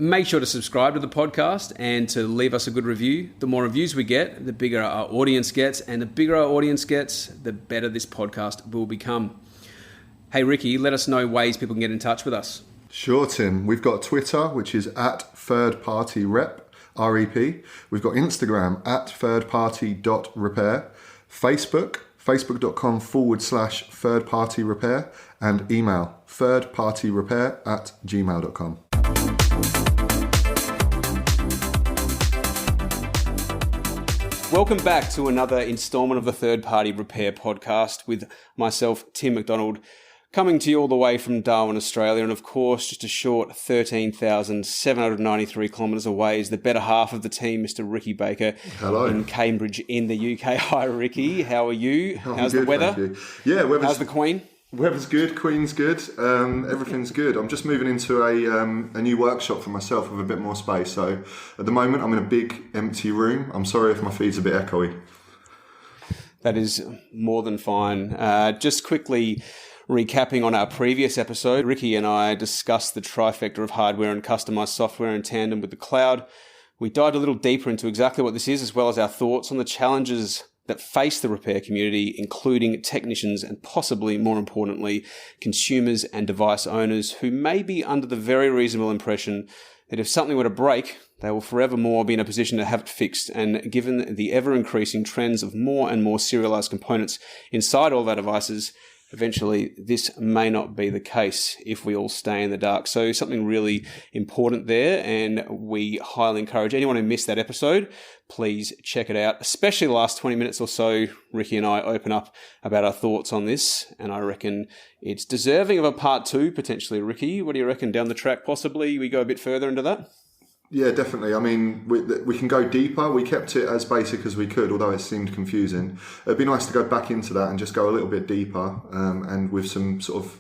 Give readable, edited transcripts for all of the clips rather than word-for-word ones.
Make sure to subscribe to the podcast and to leave us a good review. The more reviews we get, the bigger our audience gets, and the bigger our audience gets, the better this podcast will become. Hey, Riki, let us know ways people can get in touch with us. Sure, Tim. We've got Twitter, which is @thirdpartyrep, R-E-P. We've got Instagram @thirdparty.repair. Facebook, facebook.com/thirdpartyrepair, and email thirdpartyrepair@gmail.com. Welcome back to another installment of the Third Party Repair podcast with myself, Tim McDonald, coming to you all the way from Darwin, Australia, and of course, just a short 13,793 kilometres away is the better half of the team, Mr. Riki Baker. Hello. In Cambridge in the UK. Hi, Riki. How are you? How's good, the weather? thank you. Yeah, how's the Queen? Weather's good, Queen's good, everything's good. I'm just moving into a new workshop for myself with a bit more space. So at the moment, I'm in a big empty room. I'm sorry if my feed's a bit echoey. That is more than fine. Just quickly recapping on our previous episode, Riki and I discussed the trifecta of hardware and customized software in tandem with the cloud. We dived a little deeper into exactly what this is, as well as our thoughts on the challenges that face the repair community, including technicians and possibly, more importantly, consumers and device owners who may be under the very reasonable impression that if something were to break, they will forevermore be in a position to have it fixed. And given the ever-increasing trends of more and more serialized components inside all our devices, eventually this may not be the case if we all stay in the dark. So something really important there, and we highly encourage anyone who missed that episode, please check it out, especially the last 20 minutes or so. Riki and I open up about our thoughts on this, and I reckon it's deserving of a part 2, potentially. Riki, what do you reckon? Down the track, possibly, we go a bit further into that? Yeah, definitely. I mean, we can go deeper. We kept it as basic as we could, although it seemed confusing. It'd be nice to go back into that and just go a little bit deeper, and with some sort of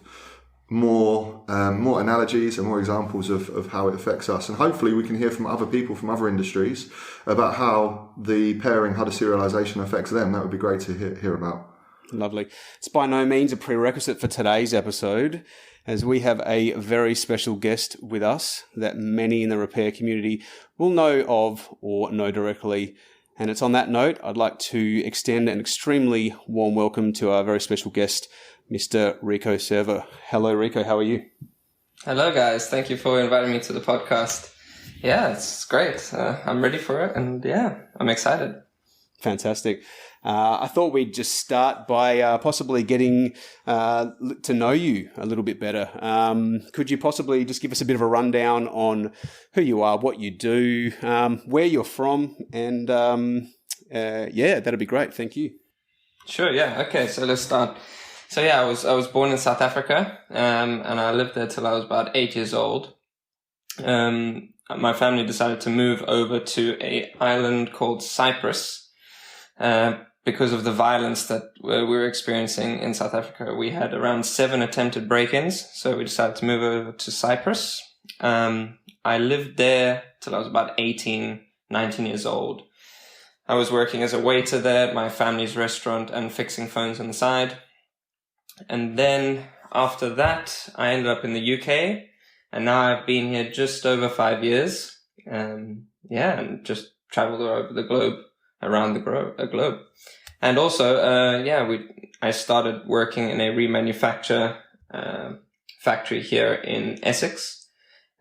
more analogies and more examples of how it affects us. And hopefully we can hear from other people from other industries about how the pairing, how the serialization affects them. That would be great to hear about. Lovely. It's by no means a prerequisite for today's episode, as we have a very special guest with us that many in the repair community will know of or know directly. And it's on that note, I'd like to extend an extremely warm welcome to our very special guest, Mr. Federico Cerva. Hello, Rico. How are you? Hello, guys. Thank you for inviting me to the podcast. Yeah, it's great. I'm ready for it. And yeah, I'm excited. Fantastic. I thought we'd just start by possibly getting to know you a little bit better. Could you possibly just give us a bit of a rundown on who you are, what you do, where you're from, and yeah, that'd be great. Thank you. Sure. Yeah. Okay. So let's start. So yeah, I was born in South Africa, and I lived there till I was about 8 years old. My family decided to move over to an island called Cyprus. Because of the violence that we were experiencing in South Africa. We had around 7 attempted break-ins, so we decided to move over to Cyprus. I lived there till I was about 18, 19 years old. I was working as a waiter there at my family's restaurant and fixing phones on the side. And then after that, I ended up in the UK, and now I've been here just over 5 years. And just traveled all over the globe. Around the globe. And also, I started working in a remanufacture factory here in Essex.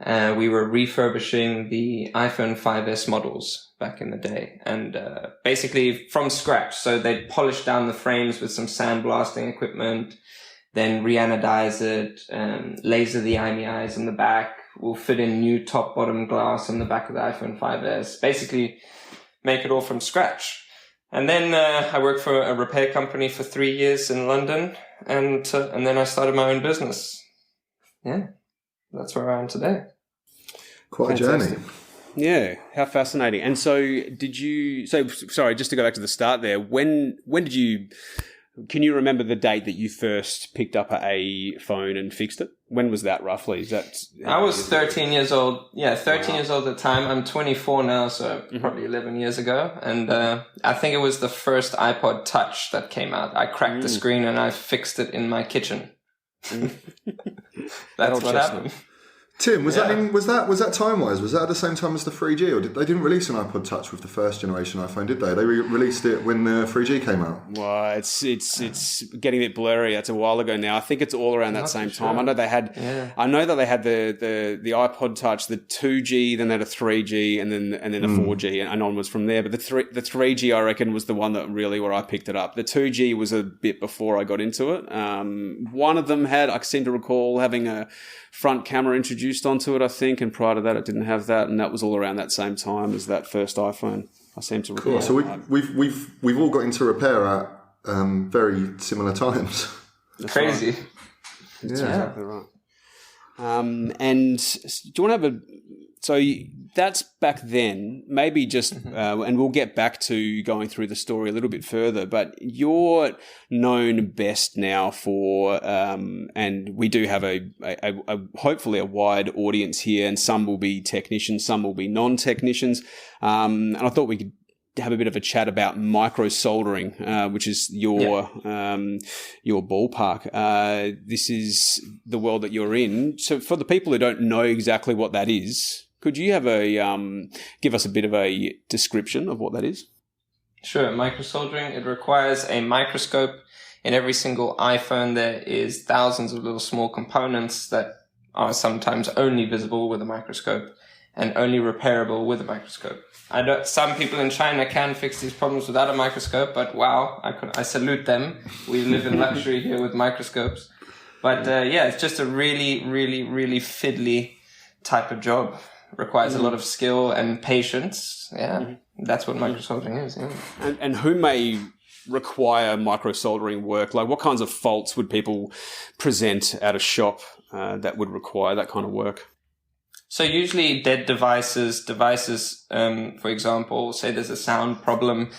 We were refurbishing the iPhone 5S models back in the day, and basically from scratch. So they'd polish down the frames with some sandblasting equipment, then re-anodize it, laser the IMEIs in the back. We'll fit in new top-bottom glass on the back of the iPhone 5S. Basically, make it all from scratch. And then I worked for a repair company for 3 years in London, and then I started my own business. Yeah, that's where I am today. Quite a journey. Yeah, how fascinating. And so sorry, just to go back to the start there, when did you, can you remember the date that you first picked up a phone and fixed it? When was that roughly? Is that? I was 13 years old. Yeah, 13 years old at the time. I'm 24 now, so probably 11 years ago. And I think it was the first iPod Touch that came out. I cracked the screen and I fixed it in my kitchen. That's what happened. Tim, was that time-wise? Was that at the same time as the 3G, or they didn't release an iPod Touch with the first generation iPhone, did they? They released it when the 3G came out. Well, it's getting a bit blurry. It's a while ago now. I think it's all around that same time. I know they had. Yeah. I know that they had the iPod Touch, the 2G, then they had a 3G, and then a 4G, and onwards from there. But the 3G, I reckon, was the one that really where I picked it up. The 2G was a bit before I got into it. One of them I seem to recall having a front camera introduced onto it, I think, and prior to that it didn't have that, and that was all around that same time as that first iPhone. I seem to recall. Cool. So we've all got into repair at very similar times. That's crazy. Right. That's exactly right. And do you want to have so that's back then, maybe just, and we'll get back to going through the story a little bit further, but you're known best now for, and we do have a hopefully a wide audience here, and some will be technicians, some will be non-technicians, and I thought we could have a bit of a chat about micro soldering, which is your ballpark. This is the world that you're in. So for the people who don't know exactly what that is, could you have give us a bit of a description of what that is? Sure. Micro soldering, it requires a microscope. In every single iPhone, there is thousands of little small components that are sometimes only visible with a microscope and only repairable with a microscope. I know some people in China can fix these problems without a microscope, but wow, I salute them. We live in luxury here with microscopes. But it's just a really, really, really fiddly type of job. Requires a lot of skill and patience. Yeah, that's what micro soldering is. Yeah. And who may require micro soldering work? Like, what kinds of faults would people present at a shop that would require that kind of work? So usually dead devices, for example, say there's a sound problem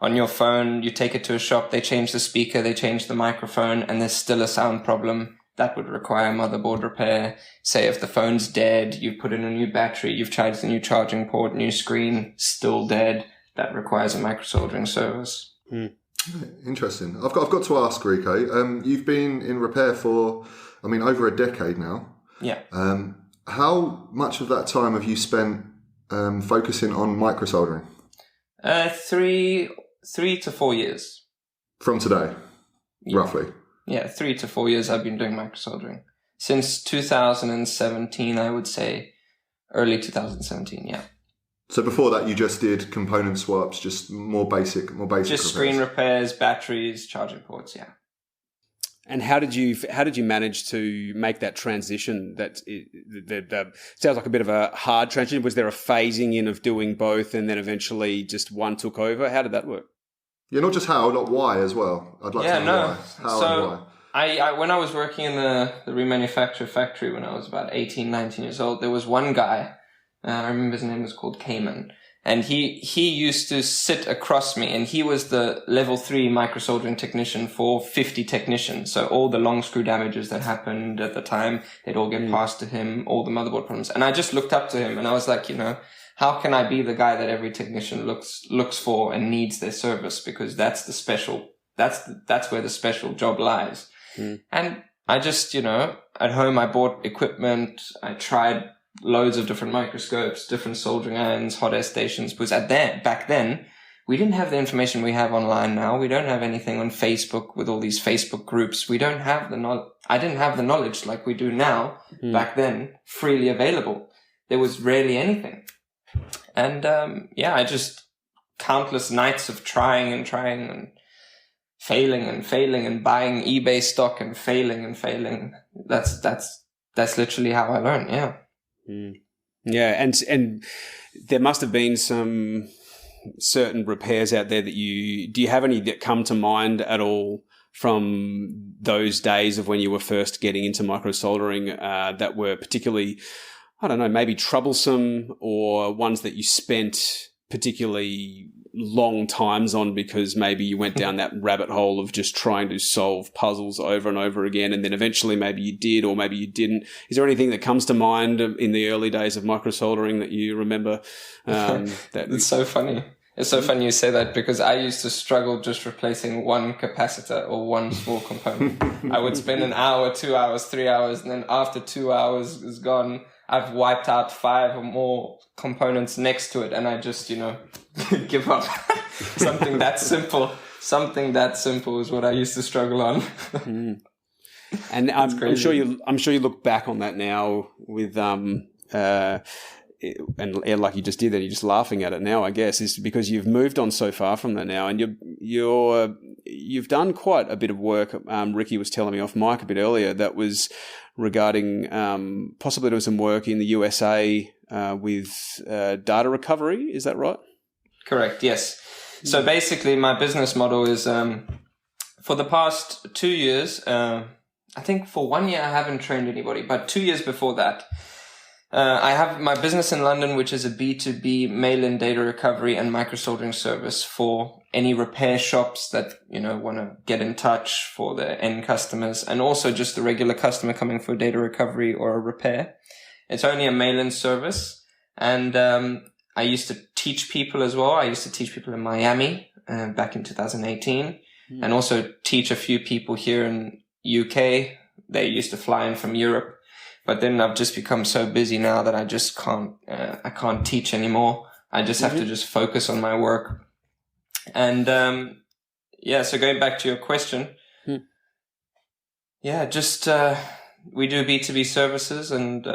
on your phone, you take it to a shop, they change the speaker, they change the microphone, and there's still a sound problem. That would require motherboard repair. Say if the phone's dead, you've put in a new battery, you've charged the new charging port, new screen, still dead. That requires a micro soldering service. Interesting. I've got to ask, Rico, you've been in repair for, over a decade now. Yeah. How much of that time have you spent focusing on micro soldering? 3 to 4 years. From today, roughly? Yeah, 3 to 4 years I've been doing micro soldering. Since 2017, I would say. Early 2017, yeah. So before that, you just did component swaps, just more basic Just repairs. Screen repairs, batteries, charging ports, yeah. And how did you manage to make that transition? That sounds like a bit of a hard transition. Was there a phasing in of doing both, and then eventually just one took over? How did that work? Yeah, not just how, not why as well. I'd like to know why. How and why. I when I was working in the remanufacture factory when I was about 18, 19 years old, there was one guy, I remember his name was called Cayman, and he used to sit across me, and he was the level 3 micro soldering technician for 50 technicians. So all the long screw damages that happened at the time, they'd all get passed to him, all the motherboard problems. And I just looked up to him and I was like, how can I be the guy that every technician looks for and needs their service? Because that's where the special job lies. And I just, at home I bought equipment. I tried loads of different microscopes, different soldering irons, hot air stations, because back then, we didn't have the information we have online now. We don't have anything on Facebook with all these Facebook groups. We don't have I didn't have the knowledge like we do now back then, freely available. There was rarely anything. And, I just countless nights of trying and failing and buying eBay stock and failing. That's literally how I learned. Yeah. Yeah. And there must have been some certain repairs out there do you have any that come to mind at all from those days of when you were first getting into micro soldering, that were particularly, I don't know, maybe troublesome, or ones that you spent particularly long times on because maybe you went down that rabbit hole of just trying to solve puzzles over and over again, and then eventually maybe you did or maybe you didn't. Is there anything that comes to mind in the early days of micro soldering that you remember? It's so funny. It's so funny you say that, because I used to struggle just replacing one capacitor or one small component. I would spend an hour, 2 hours, 3 hours, and then after 2 hours is gone, I've wiped out 5 or more components next to it, and I just, give up. Something that simple is what I used to struggle on. And I'm sure you look back on that now with and like you just did that, you're just laughing at it now, I guess, is because you've moved on so far from that now, and you've done quite a bit of work. Riki was telling me off mic a bit earlier that was regarding possibly doing some work in the USA with data recovery. Is that right? Correct. Yes. So basically, my business model is for the past 2 years. I think for 1 year I haven't trained anybody, but 2 years before that. I have my business in London, which is a B2B mail-in data recovery and microsoldering service for any repair shops that, want to get in touch for their end customers, and also just the regular customer coming for data recovery or a repair. It's only a mail-in service. And I used to teach people as well. I used to teach people in Miami back in 2018 and also teach a few people here in UK. They used to fly in from Europe. But then I've just become so busy now that I just can't, I can't teach anymore. I just have to just focus on my work. And, so going back to your question, we do B2B services and,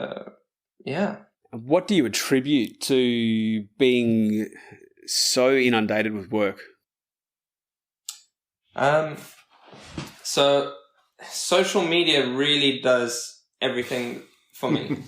What do you attribute to being so inundated with work? So social media really does everything for me.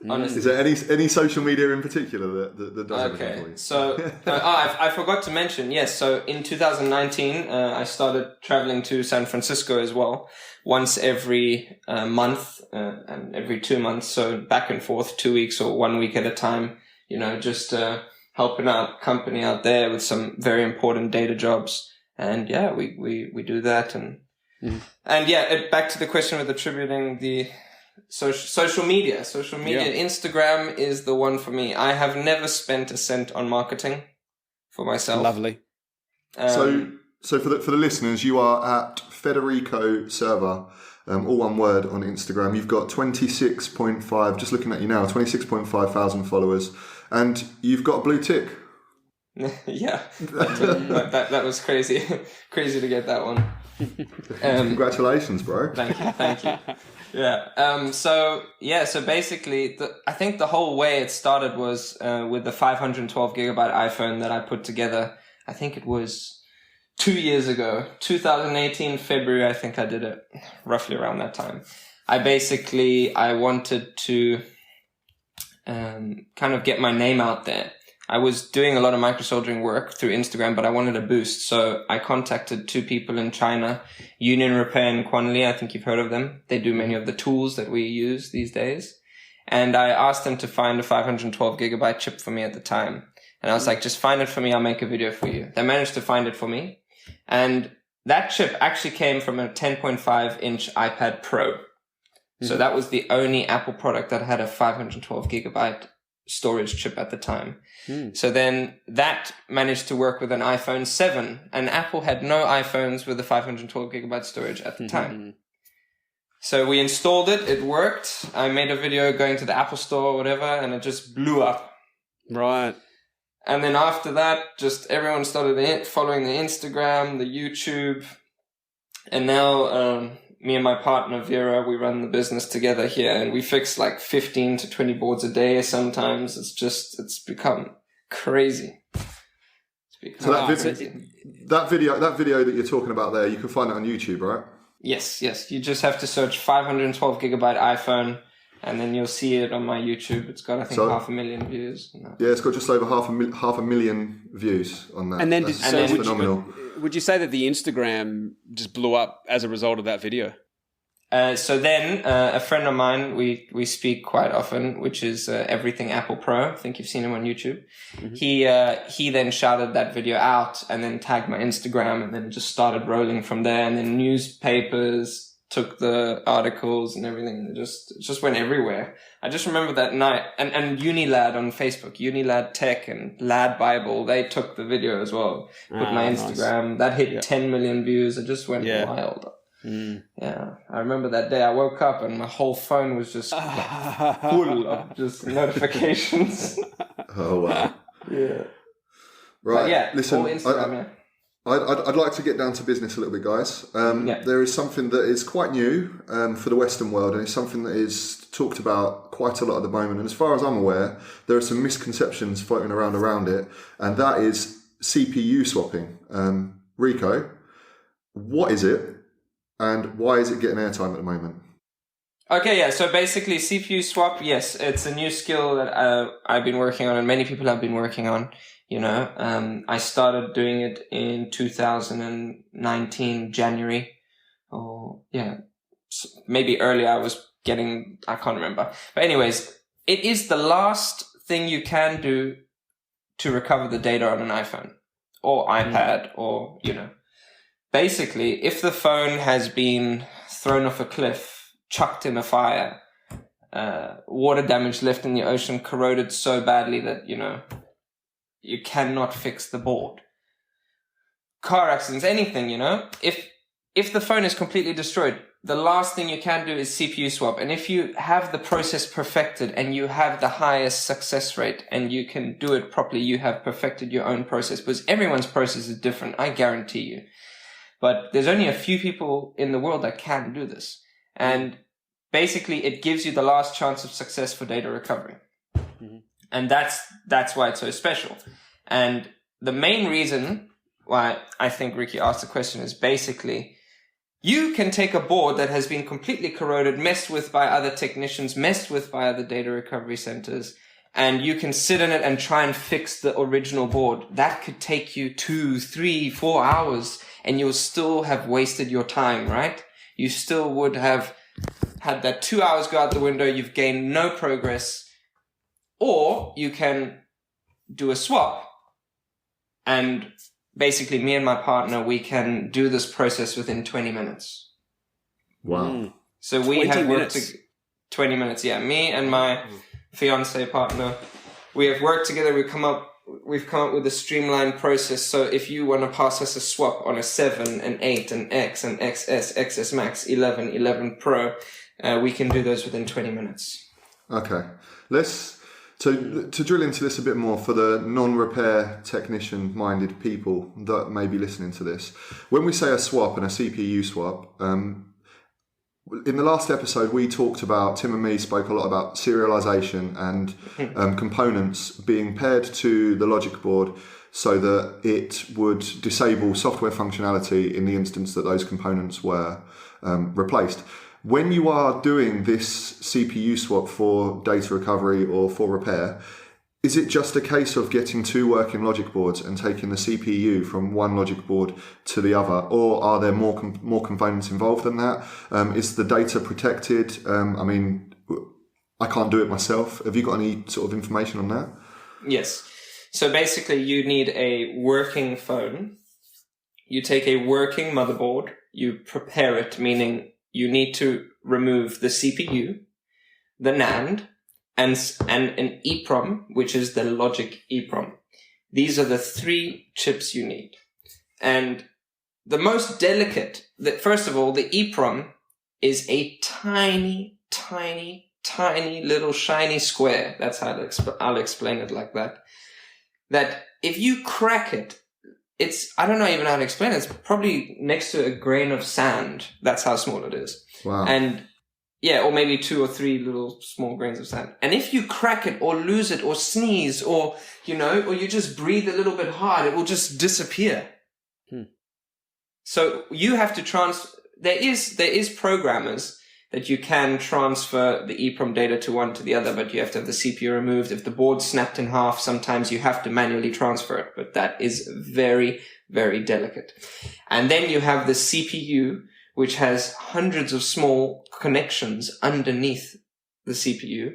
Honestly. Is there any social media in particular that does everything for you? So I forgot to mention, yes. So in 2019, I started traveling to San Francisco as well, once every month and every 2 months. So back and forth, 2 weeks or 1 week at a time. Just helping out company out there with some very important data jobs. And we do that and. Back to the question with attributing the social media. Instagram is the one for me. I have never spent a cent on marketing for myself. Lovely. So for the listeners, you are at Federico Cerva, all one word on Instagram. You've got 26.5, just looking at you now, 26.5 thousand followers, and you've got a blue tick. Yeah, that was crazy. Crazy to get that one. Congratulations, bro. Thank you. Yeah. So basically, I think the whole way it started was with the 512 gigabyte iPhone that I put together. I think it was 2 years ago, 2018 February. I think I did it roughly around that time. I wanted to kind of get my name out there. I was doing a lot of microsoldering work through Instagram, but I wanted a boost. So I contacted 2 people in China, Union Repair and Quanly. I think you've heard of them. They do many of the tools that we use these days. And I asked them to find a 512 gigabyte chip for me at the time. And I was like, just find it for me. I'll make a video for you. They managed to find it for me. And that chip actually came from a 10.5 inch iPad Pro. So that was the only Apple product that had a 512 gigabyte storage chip at the time. So then that managed to work with an iPhone 7, and Apple had no iPhones with a 512 gigabyte storage at the time. So we installed it. It worked. I made a video going to the Apple store or whatever, and it just blew up. Right. And then after that, just everyone started following the Instagram, the YouTube, and now me and my partner Vera, we run the business together here, and we fix like 15 to 20 boards a day. Sometimes it's become crazy. That video that you're talking about there, you can find it on YouTube, right? Yes. You just have to search 512 gigabyte iPhone, and then you'll see it on my YouTube. It's got, I think, 500,000 views. Yeah, it's got just over half a million views on that. And then, that's phenomenal. Would you say that the Instagram just blew up as a result of that video? So then a friend of mine, we speak quite often, which is Everything Apple Pro. I think you've seen him on YouTube. He then shouted that video out and then tagged my Instagram, and then just started rolling from there. And then newspapers took the articles and everything. It just went everywhere. I just remember that night. And Unilad on Facebook, Unilad Tech and Lad Bible, they took the video as well. Put my Instagram. Nice. That hit 10 million views. It just went wild. Yeah, I remember that day I woke up and my whole phone was just full of just notifications. Oh, wow. Yeah. Right. But yeah, listen, all Instagram, I'd like to get down to business a little bit, guys. There is something that is quite new for the Western world, and it's something that is talked about quite a lot at the moment. And as far as I'm aware, there are some misconceptions floating around it, and that is CPU swapping. Rico, what is it, and why is it getting airtime at the moment? Okay, yeah. So basically, CPU swap. Yes, it's a new skill that I've been working on, and many people have been working on. I started doing it in 2019 January, or maybe earlier. I can't remember. But anyways, it is the last thing you can do to recover the data on an iPhone or iPad, or basically, if the phone has been thrown off a cliff, chucked in a fire, water damage, left in the ocean, corroded so badly that you cannot fix the board. Car accidents, anything, if the phone is completely destroyed, the last thing you can do is CPU swap. And if you have the process perfected and you have the highest success rate and you can do it properly, you have perfected your own process, because everyone's process is different, I guarantee you. But there's only a few people in the world that can do this. And basically it gives you the last chance of success for data recovery. Mm-hmm. And that's why it's so special. And the main reason why I think Riki asked the question is basically, you can take a board that has been completely corroded, messed with by other technicians, messed with by other data recovery centers, and you can sit in it and try and fix the original board. That could take you 2, 3, 4 hours, and you'll still have wasted your time, right? You still would have had that 2 hours go out the window. You've gained no progress. Or you can do a swap, and basically me and my partner, we can do this process within 20 minutes. Wow. So we have worked 20 minutes. Yeah. Me and my fiance partner, we have worked together. We've come up with a streamlined process. So if you want to pass us a swap on a 7, an 8, an X, an XS, XS Max, 11, 11 Pro, we can do those within 20 minutes. Okay. To drill into this a bit more for the non-repair technician-minded people that may be listening to this, when we say a swap and a CPU swap, in the last episode we talked about, Tim and me spoke a lot about serialization and components being paired to the logic board so that it would disable software functionality in the instance that those components were replaced. When you are doing this CPU swap for data recovery or for repair, is it just a case of getting 2 working logic boards and taking the CPU from one logic board to the other, or are there more components involved than that? Is the data protected? I can't do it myself. Have you got any sort of information on that? Yes. So basically you need a working phone. You take a working motherboard, you prepare it, meaning you need to remove the CPU, the NAND, and an EEPROM, which is the logic EEPROM. These are the 3 chips you need. And the most delicate, first of all, the EEPROM is a tiny, tiny, tiny little shiny square. That's how I'll explain it like that. That if you crack it, I don't know even how to explain it. It's probably next to a grain of sand. That's how small it is. Wow. And or maybe 2 or 3 little small grains of sand. And if you crack it or lose it or sneeze or you just breathe a little bit hard, it will just disappear. So you have to there is programmers that you can transfer the EEPROM data to one to the other, but you have to have the CPU removed. If the board's snapped in half, sometimes you have to manually transfer it, but that is very, very delicate. And then you have the CPU, which has hundreds of small connections underneath the CPU.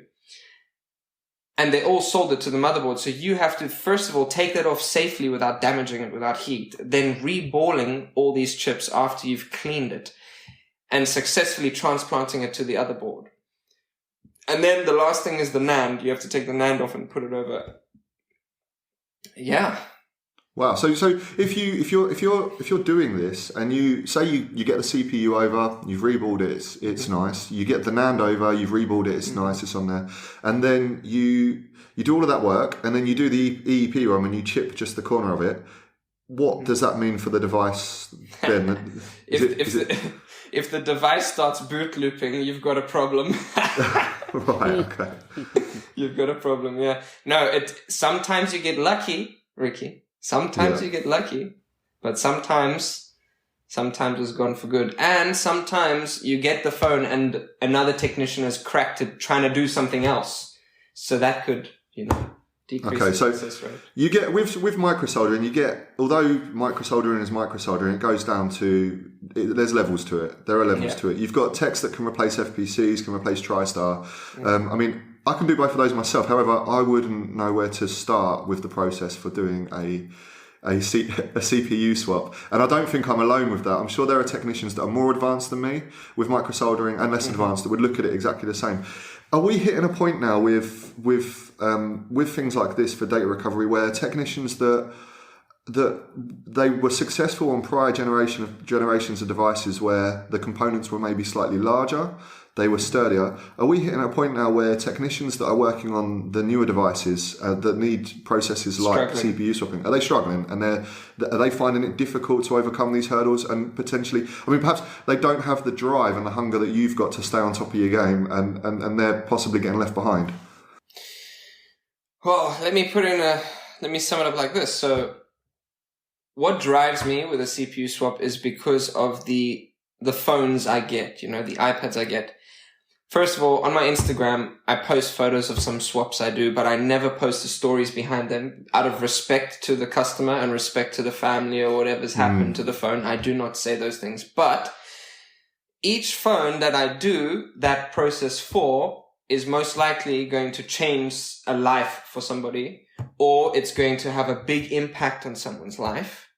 And they all soldered to the motherboard. So you have to, first of all, take that off safely without damaging it, without heat. Then reballing all these chips after you've cleaned it and successfully transplanting it to the other board. And then the last thing is the NAND. You have to take the NAND off and put it over. Yeah. Wow. So if you're doing this and you say you get the CPU over, you've reballed it, it's nice. You get the NAND over, you've reballed it, it's nice, it's on there, and then you do all of that work, and then you do the EEPROM and you chip just the corner of it. What does that mean for the device then? If the device starts boot looping, you've got a problem. Right. Okay. You've got a problem. Yeah. No. Sometimes you get lucky, Ricky. Sometimes you get lucky, but sometimes it's gone for good. And sometimes you get the phone and another technician has cracked it trying to do something else. So that could, decrease the success rate. You get, with microsoldering, although microsoldering is microsoldering, it goes down to, there's levels to it. There are levels to it. You've got techs that can replace FPCs, can replace TriStar. I can do both of those myself. However, I wouldn't know where to start with the process for doing a CPU swap. And I don't think I'm alone with that. I'm sure there are technicians that are more advanced than me with microsoldering and less advanced that would look at it exactly the same. Are we hitting a point now with things like this for data recovery where technicians that they were successful on prior generations of devices where the components were maybe slightly larger, they were sturdier? Are we hitting a point now where technicians that are working on the newer devices that need processes like CPU swapping, are they struggling, and are they finding it difficult to overcome these hurdles, and potentially, perhaps they don't have the drive and the hunger that you've got to stay on top of your game, and they're possibly getting left behind? Well, let me sum it up like this. So what drives me with a CPU swap is because of the phones I get, the iPads I get. First of all, on my Instagram, I post photos of some swaps I do, but I never post the stories behind them. Out of respect to the customer and respect to the family or whatever's happened to the phone, I do not say those things. But each phone that I do that process for is most likely going to change a life for somebody, or it's going to have a big impact on someone's life,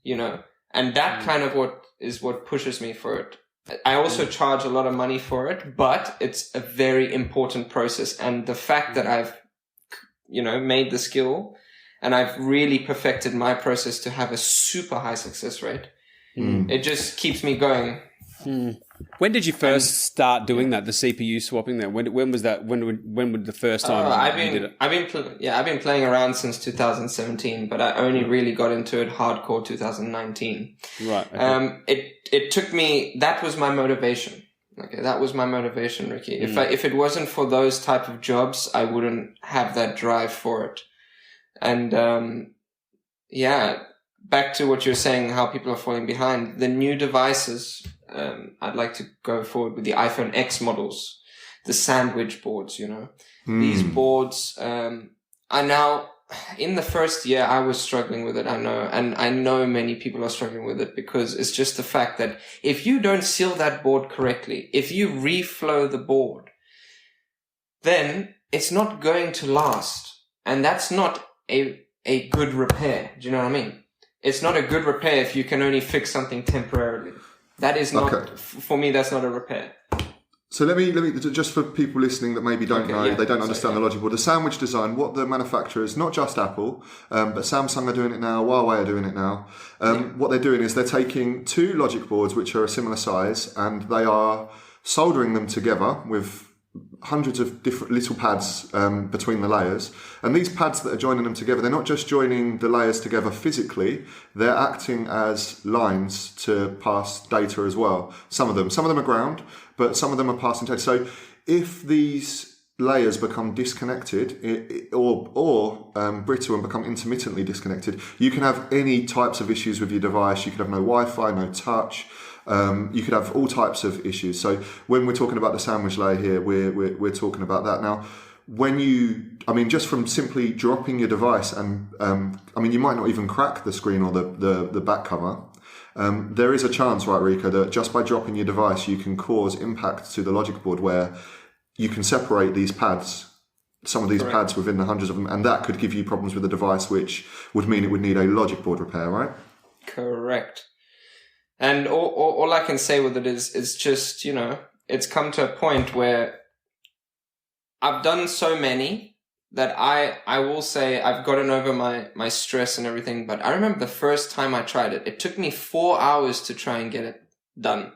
and that kind of what pushes me for it. I also charge a lot of money for it, but it's a very important process. And the fact that I've, made the skill and I've really perfected my process to have a super high success rate, it just keeps me going. When did you first start doing that? The CPU swapping there. When was that? When would the first time you did it? I've been playing around since 2017, but I only really got into it hardcore 2019. Right. Okay. It took me. That was my motivation. Okay, that was my motivation, Ricky. If it wasn't for those type of jobs, I wouldn't have that drive for it. And back to what you're saying, how people are falling behind. The new devices. I'd like to go forward with the iPhone X models, the sandwich boards, These boards are now, in the first year, I was struggling with it, I know. And I know many people are struggling with it because it's just the fact that if you don't seal that board correctly, if you reflow the board, then it's not going to last. And that's not a good repair. Do you know what I mean? It's not a good repair if you can only fix something temporarily. That is not, for me, that's not a repair. So let me, just for people listening that maybe don't know, they don't understand the logic board. The sandwich design, what the manufacturers, not just Apple, but Samsung are doing it now, Huawei are doing it now. What they're doing is they're taking two logic boards, which are a similar size, and they are soldering them together with hundreds of different little pads between the layers, and these pads that are joining them together, they're not just joining the layers together physically, they're acting as lines to pass data as well. Some of them are ground, but some of them are passing data. So if these layers become disconnected or brittle and become intermittently disconnected, you can have any types of issues with your device. You could have no Wi-Fi, no touch. You could have all types of issues. So when we're talking about the sandwich layer here, we're talking about that. Now, just from simply dropping your device and, you might not even crack the screen or the back cover. There is a chance, right, Rika, that just by dropping your device, you can cause impact to the logic board where you can separate these pads, some of these pads within the hundreds of them, and that could give you problems with the device, which would mean it would need a logic board repair, right? Correct. And all I can say with it is just, it's come to a point where I've done so many that I will say I've gotten over my stress and everything, but I remember the first time I tried it, it took me 4 hours to try and get it done.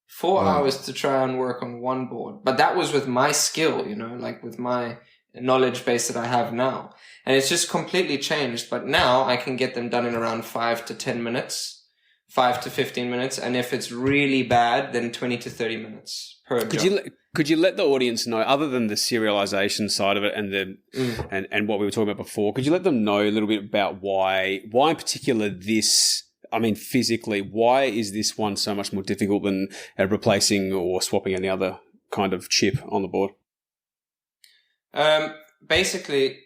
4 hours to try and work on one board. But that was with my skill, like with my knowledge base that I have now. And it's just completely changed. But now I can get them done in around 5 to 10 minutes, 5 to 15 minutes. And if it's really bad, then 20 to 30 minutes per job. Could you let the audience know, other than the serialization side of it and what we were talking about before, could you let them know a little bit about why in particular this, I mean, physically, why is this one so much more difficult than replacing or swapping any other kind of chip on the board? Basically,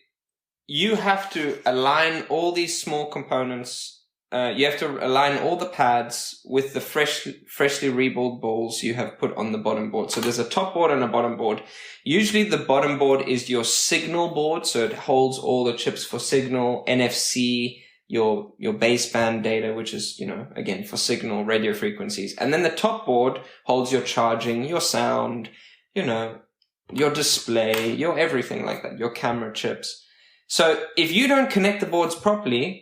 you have to align all these small components. You have to align all the pads with the freshly reballed balls you have put on the bottom board. So there's a top board and a bottom board. Usually the bottom board is your signal board. So it holds all the chips for signal, NFC, your baseband data, which is, again, for signal radio frequencies. And then the top board holds your charging, your sound, your display, your everything like that, your camera chips. So if you don't connect the boards properly,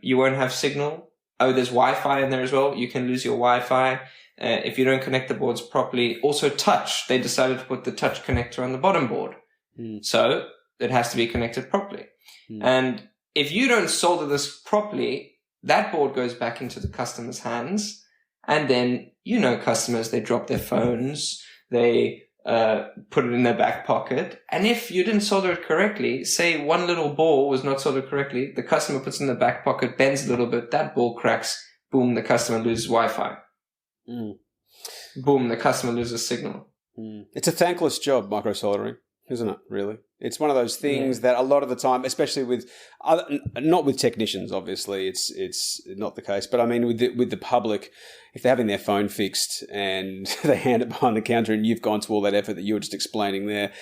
you won't have signal. Oh, there's Wi-Fi in there as well. You can lose your Wi-Fi if you don't connect the boards properly. Also touch. They decided to put the touch connector on the bottom board. So it has to be connected properly. And if you don't solder this properly, that board goes back into the customer's hands. And then, customers, they drop their phones. They put it in their back pocket. And if you didn't solder it correctly, say one little ball was not soldered correctly, the customer puts it in the back pocket, bends a little bit, that ball cracks, boom, the customer loses Wi-Fi. Boom, the customer loses signal. It's a thankless job, micro soldering, isn't it, really? It's one of those things that a lot of the time, especially with not with technicians, obviously, it's not the case. But I mean, with the public, if they're having their phone fixed and they hand it behind the counter, and you've gone to all that effort that you were just explaining there,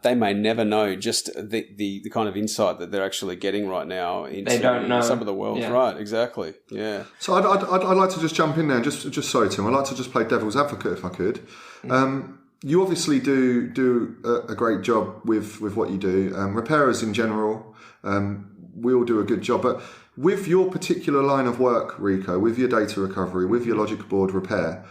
they may never know just the kind of insight that they're actually getting right now into they don't know. Some of the world. Yeah. Right? Exactly. Yeah. So I'd like to just jump in there and just sorry, Tim. I'd like to just play devil's advocate if I could. You obviously do a great job with what you do. Repairers in general, we all do a good job. But with your particular line of work, Rico, with your data recovery, with your logic board repair,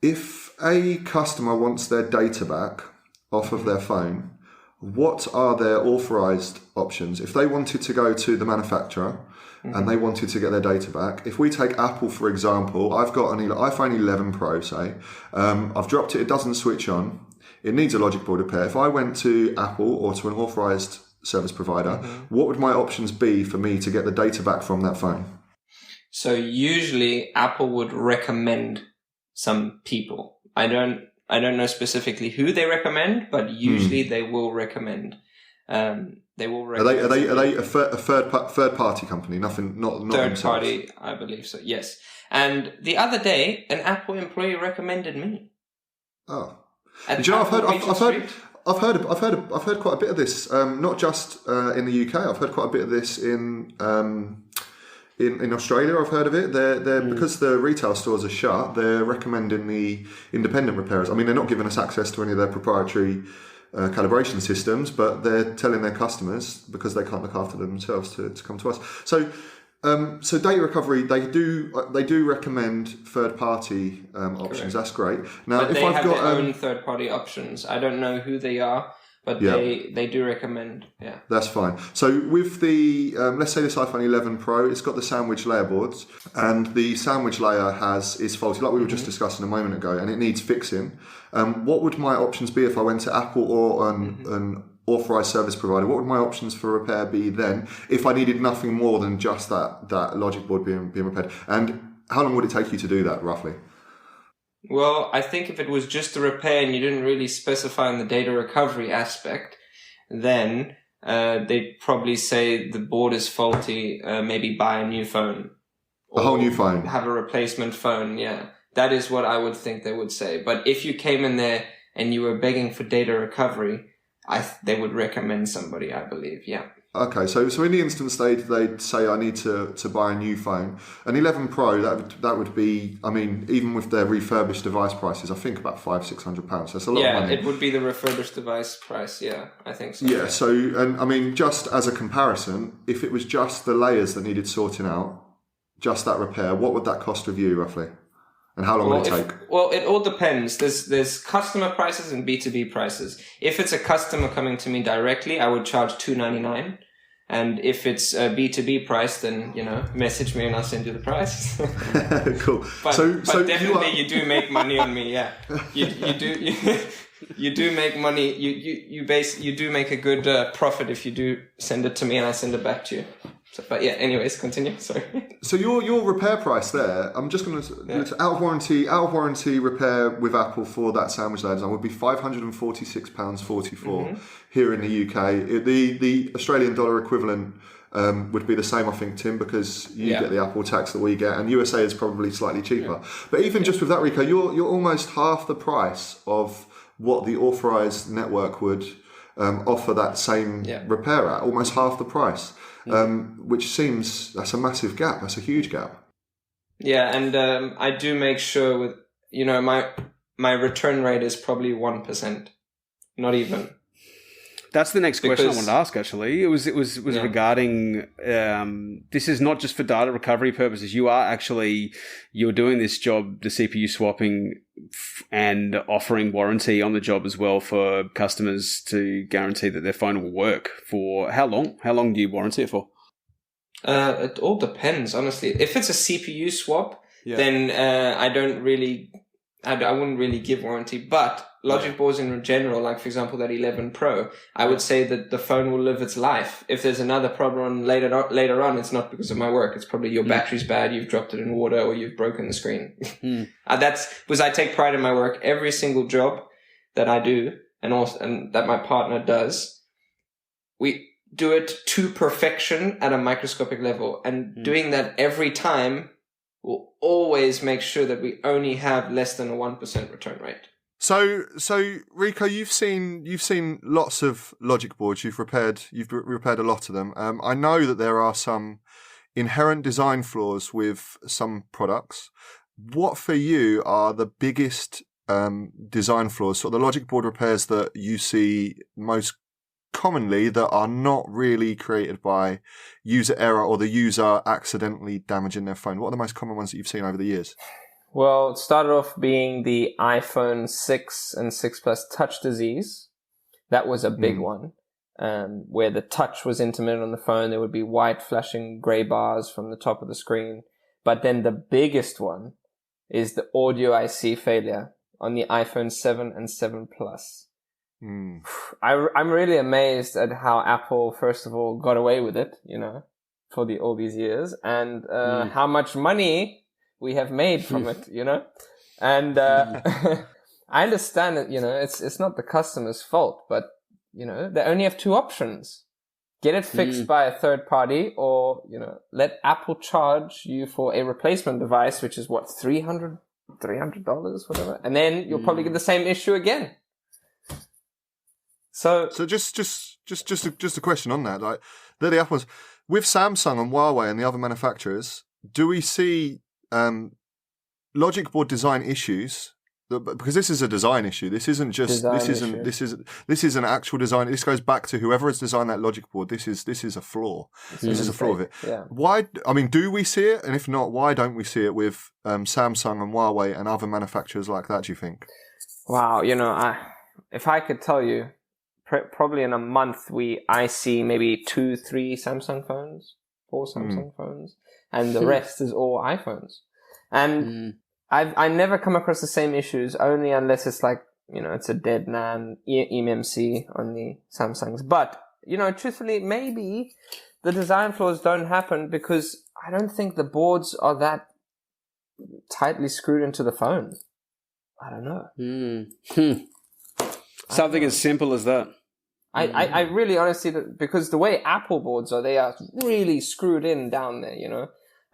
if a customer wants their data back off of their phone, what are their authorized options? If they wanted to go to the manufacturer and they wanted to get their data back, if we take Apple, for example, I've got an iPhone 11 Pro, say, I've dropped it, it doesn't switch on, it needs a logic board repair. If I went to Apple or to an authorized service provider, what would my options be for me to get the data back from that phone? So usually Apple would recommend some people. I don't know specifically who they recommend, but usually they will recommend. They will recommend. Are they a third party company? Nothing, not third themselves. Party, I believe so. Yes. And the other day, an Apple employee recommended me. Oh, do you know? I've heard quite a bit of this. Not just in the UK. I've heard quite a bit of this in Australia. I've heard of it. They're because the retail stores are shut. They're recommending the independent repairers. I mean, they're not giving us access to any of their proprietary calibration systems, but they're telling their customers, because they can't look after them themselves, to come to us. So data recovery, they do recommend third party options. Correct. That's great. Now, but if they I've have got their own third party options. I don't know who they are, but they do recommend. Yeah, that's fine. So with the let's say this iPhone 11 Pro, it's got the sandwich layer boards, and the sandwich layer is faulty, like we were just discussing a moment ago, and it needs fixing. What would my options be if I went to Apple or an authorized service provider? What would my options for repair be then, if I needed nothing more than just that logic board being repaired? And how long would it take you to do that, roughly? Well, I think if it was just a repair and you didn't really specify in the data recovery aspect, then they'd probably say the board is faulty, maybe buy a new phone. A whole new phone. Have a replacement phone, yeah. That is what I would think they would say. But if you came in there and you were begging for data recovery, they would recommend somebody, I believe. Yeah. Okay, so in the instance they'd say I need to buy a new phone, an 11 Pro that would be, I mean, even with their refurbished device prices, I think about £500-600. That's a lot of money. Yeah, it would be the refurbished device price. Yeah, I think so. Yeah, so and I mean, just as a comparison, if it was just the layers that needed sorting out, just that repair, what would that cost with you roughly? And how long would it take? Well, it all depends. There's customer prices and B2B prices. If it's a customer coming to me directly, I would charge $299. And if it's a B2B price, then, message me and I'll send you the price. Cool. But definitely you do make money on me. Yeah, you do. You do make money. You do make a good profit if you do send it to me and I send it back to you. So, but yeah, anyways, continue. Sorry. So your repair price there, I'm just going to out of warranty repair with Apple for that sandwich layer design would be £546.44 here in the UK. The Australian dollar equivalent would be the same, I think, Tim, because you get the Apple tax that we get, and USA is probably slightly cheaper. Yeah. But even just with that, Rico, you're almost half the price of what the authorized network would offer that same repair at, almost half the price. Which seems, that's a massive gap. That's a huge gap. Yeah, and I do make sure with, my return rate is probably 1%, not even. That's the next question I wanted to ask. Actually, it was regarding. This is not just for data recovery purposes. You're doing this job, the CPU swapping, and offering warranty on the job as well for customers to guarantee that their phone will work for how long? How long do you warranty it for? It all depends, honestly. If it's a CPU swap, then I wouldn't really give warranty, but logic boards in general, like for example that 11 Pro, I would say that the phone will live its life. If there's another problem later on, it's not because of my work. It's probably your battery's bad, you've dropped it in water, or you've broken the screen. That's because I take pride in my work. Every single job that I do, and that my partner does, we do it to perfection at a microscopic level. And doing that every time will always make sure that we only have less than a 1% return rate. So Rico, you've seen lots of logic boards. You've repaired a lot of them. I know that there are some inherent design flaws with some products. What for you are the biggest design flaws, sort of the logic board repairs that you see most commonly that are not really created by user error or the user accidentally damaging their phone? What are the most common ones that you've seen over the years? Well, it started off being the iPhone 6 and 6 Plus touch disease. That was a big one, where the touch was intermittent on the phone. There would be white flashing gray bars from the top of the screen. But then the biggest one is the audio IC failure on the iPhone 7 and 7 Plus. I'm really amazed at how Apple, first of all, got away with it, for all these years, and how much money we have made from it, and I understand that, it's not the customer's fault, but, they only have two options. Get it fixed by a third party, or, let Apple charge you for a replacement device, which is what, $300, whatever. And then you'll probably get the same issue again. So just a question on that. Like, they're the Apples with Samsung and Huawei and the other manufacturers. Do we see logic board design issues? Because this is a design issue. This isn't just this is an actual design. This goes back to whoever has designed that logic board. This is a flaw. This is a flaw of it. Yeah. Why? I mean, do we see it? And if not, why don't we see it with Samsung and Huawei and other manufacturers like that? Do you think? Wow, if I could tell you, probably in a month I see maybe 2-3 Samsung phones, 4 Samsung phones, and the rest is all iPhones. And I never come across the same issues, only unless it's like, it's a dead NAND eMMC on the Samsungs. But, truthfully, maybe the design flaws don't happen because I don't think the boards are that tightly screwed into the phone. I don't know. Something as simple as that. I really honestly, because the way Apple boards are, they are really screwed in down there,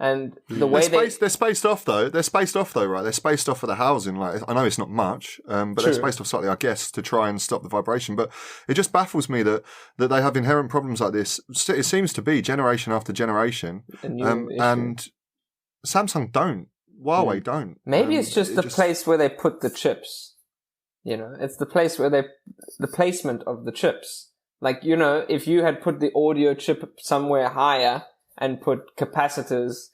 And the way they're spaced off though. They're spaced off though, right? They're spaced off for the housing. Like, I know it's not much, but they're spaced off slightly, I guess, to try and stop the vibration. But it just baffles me that they have inherent problems like this. It seems to be generation after generation, and Samsung don't, Huawei don't. Maybe it's just the place where they put the chips. You know, it's the place where the placement of the chips. Like, you know, if you had put the audio chip somewhere higher and put capacitors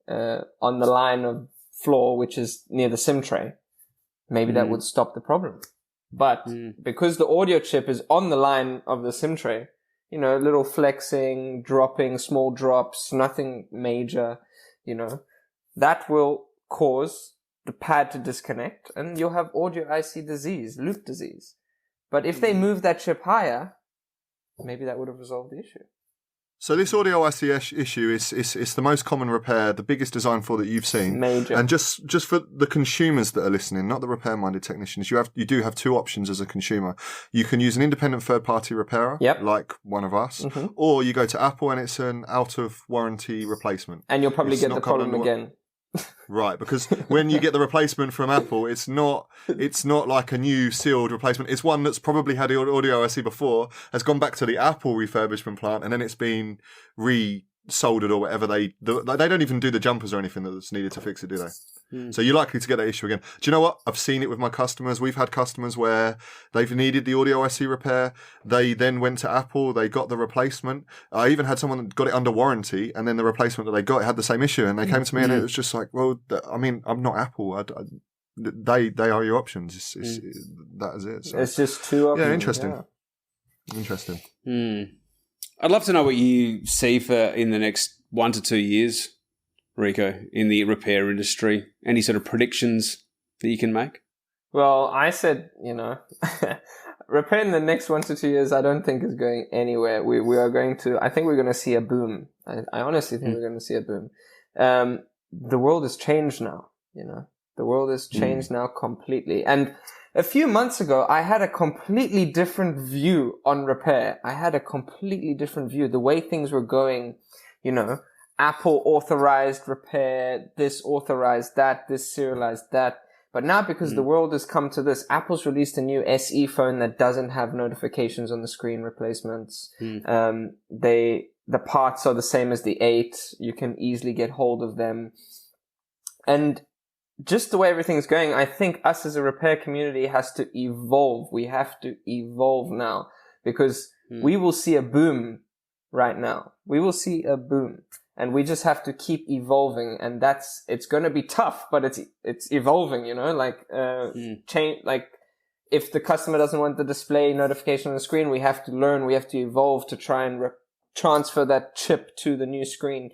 on the line of floor, which is near the SIM tray, maybe that would stop the problem. But because the audio chip is on the line of the SIM tray, you know, little flexing, dropping, small drops, nothing major, you know, that will cause the pad to disconnect and you'll have audio IC disease, loop disease. But if they move that chip higher, maybe that would have resolved the issue. So this audio IC issue is the most common repair, the biggest design flaw that you've seen. Major. And just for the consumers that are listening, not the repair-minded technicians, you do have two options as a consumer. You can use an independent third-party repairer, like one of us, or you go to Apple and it's an out-of-warranty replacement. And you'll probably get the problem again. Right, because when you get the replacement from Apple, it's not like a new sealed replacement. It's one that's probably had audio IC before, has gone back to the Apple refurbishment plant, and then it's been re-soldered or whatever. They don't even do the jumpers or anything that's needed to fix it, do they? So you're likely to get that issue again. Do you know what? I've seen it with my customers. We've had customers where they've needed the audio IC repair. They then went to Apple. They got the replacement. I even had someone that got it under warranty, and then the replacement that they got had the same issue. And they came to me, and it was just like, well, I mean, I'm not Apple. They are your options. That is it. So, it's just two options. Yeah, interesting. I'd love to know what you see in the next 1 to 2 years, Rico, in the repair industry. Any sort of predictions that you can make? Well, I said, you know, repair in the next 1 to 2 years, I don't think is going anywhere. I think we're going to see a boom. I honestly think we're going to see a boom. The world has changed now, you know. The world has changed now completely. And a few months ago, I had a completely different view on repair. I had a completely different view. The way things were going, you know, Apple authorized repair, this authorized that, this serialized that. But now because the world has come to this, Apple's released a new SE phone that doesn't have notifications on the screen replacements. The parts are the same as the 8. You can easily get hold of them. And just the way everything's going, I think us as a repair community has to evolve. We have to evolve now because we will see a boom right now. We will see a boom. And we just have to keep evolving, and it's going to be tough, but it's evolving, you know, like, change, like, if the customer doesn't want the display notification on the screen, we have to learn, we have to evolve to try and transfer that chip to the new screen.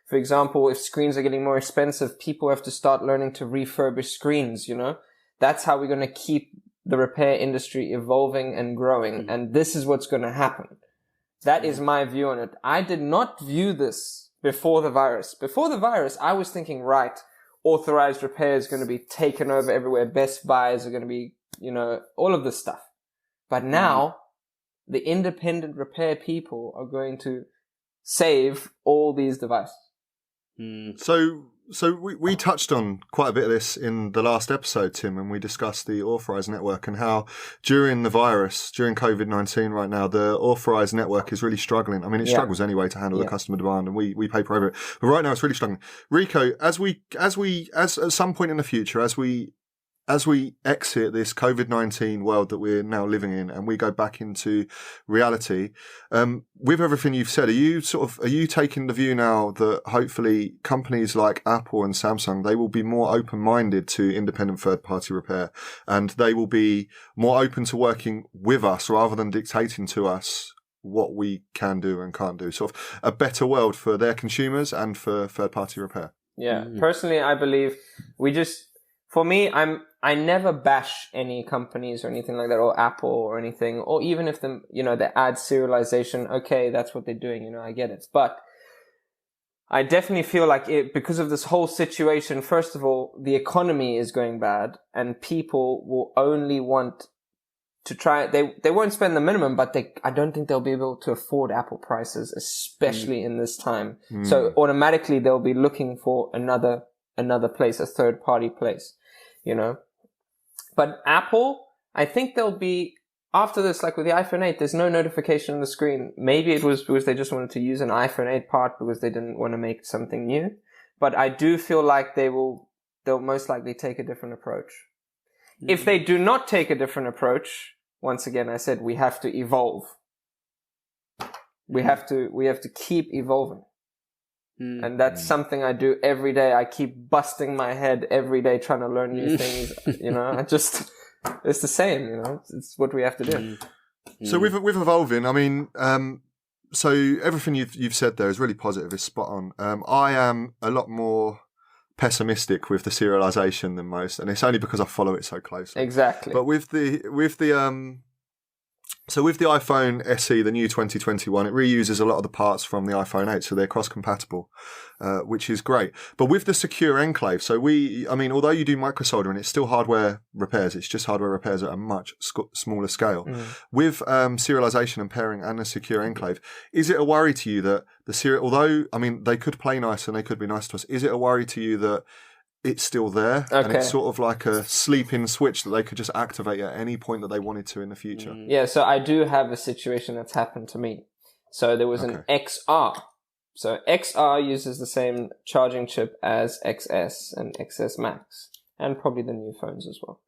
For example, if screens are getting more expensive, people have to start learning to refurbish screens, you know? That's how we're going to keep the repair industry evolving and growing, and this is what's going to happen. That is my view on it. I did not view this before the virus. Before the virus, I was thinking, right, authorized repair is going to be taken over everywhere. Best Buys are going to be, you know, all of this stuff. But now, the independent repair people are going to save all these devices. So we touched on quite a bit of this in the last episode, Tim, when we discussed the authorized network and how during the virus, during COVID-19 right now, the authorized network is really struggling. I mean, it struggles anyway to handle the customer demand, and we paper over it. But right now it's really struggling. Rico, as at some point in the future, as we exit this COVID-19 world that we're now living in and we go back into reality, with everything you've said, are you taking the view now that hopefully companies like Apple and Samsung, they will be more open-minded to independent third-party repair, and they will be more open to working with us rather than dictating to us what we can do and can't do? Sort of a better world for their consumers and for third-party repair. Yeah. Personally, I believe for me, I never bash any companies or anything like that, or Apple or anything, or even if they add serialization, okay, that's what they're doing, you know, I get it. But I definitely feel like because of this whole situation, first of all, the economy is going bad and people will only want to try. They won't spend the minimum, but I don't think they'll be able to afford Apple prices, especially in this time. So automatically they'll be looking for another place, a third party place, you know. But Apple, I think they'll be, after this, like with the iPhone 8, there's no notification on the screen. Maybe it was because they just wanted to use an iPhone 8 part because they didn't want to make something new. But I do feel like they'll most likely take a different approach. If they do not take a different approach, once again, I said we have to evolve. We have to keep evolving. And that's something I do every day. I keep busting my head every day trying to learn new things. You know, it's the same, you know, it's what we have to do. So with evolving, I mean, so everything you've said there is really positive, it's spot on. I am a lot more pessimistic with the serialization than most, and it's only because I follow it so closely. Exactly. But with the iPhone SE, the new 2021, it reuses a lot of the parts from the iPhone 8, so they're cross-compatible, which is great. But with the secure enclave, so although you do microsoldering, it's still hardware repairs. It's just hardware repairs at a much smaller scale. With serialization and pairing and a secure enclave, is it a worry to you that although, I mean, they could play nice and they could be nice to us, is it a worry to you that it's still there, and it's sort of like a sleeping switch that they could just activate at any point that they wanted to in the future? Yeah, so I do have a situation that's happened to me. So there was an XR. So XR uses the same charging chip as XS and XS Max, and probably the new phones as well.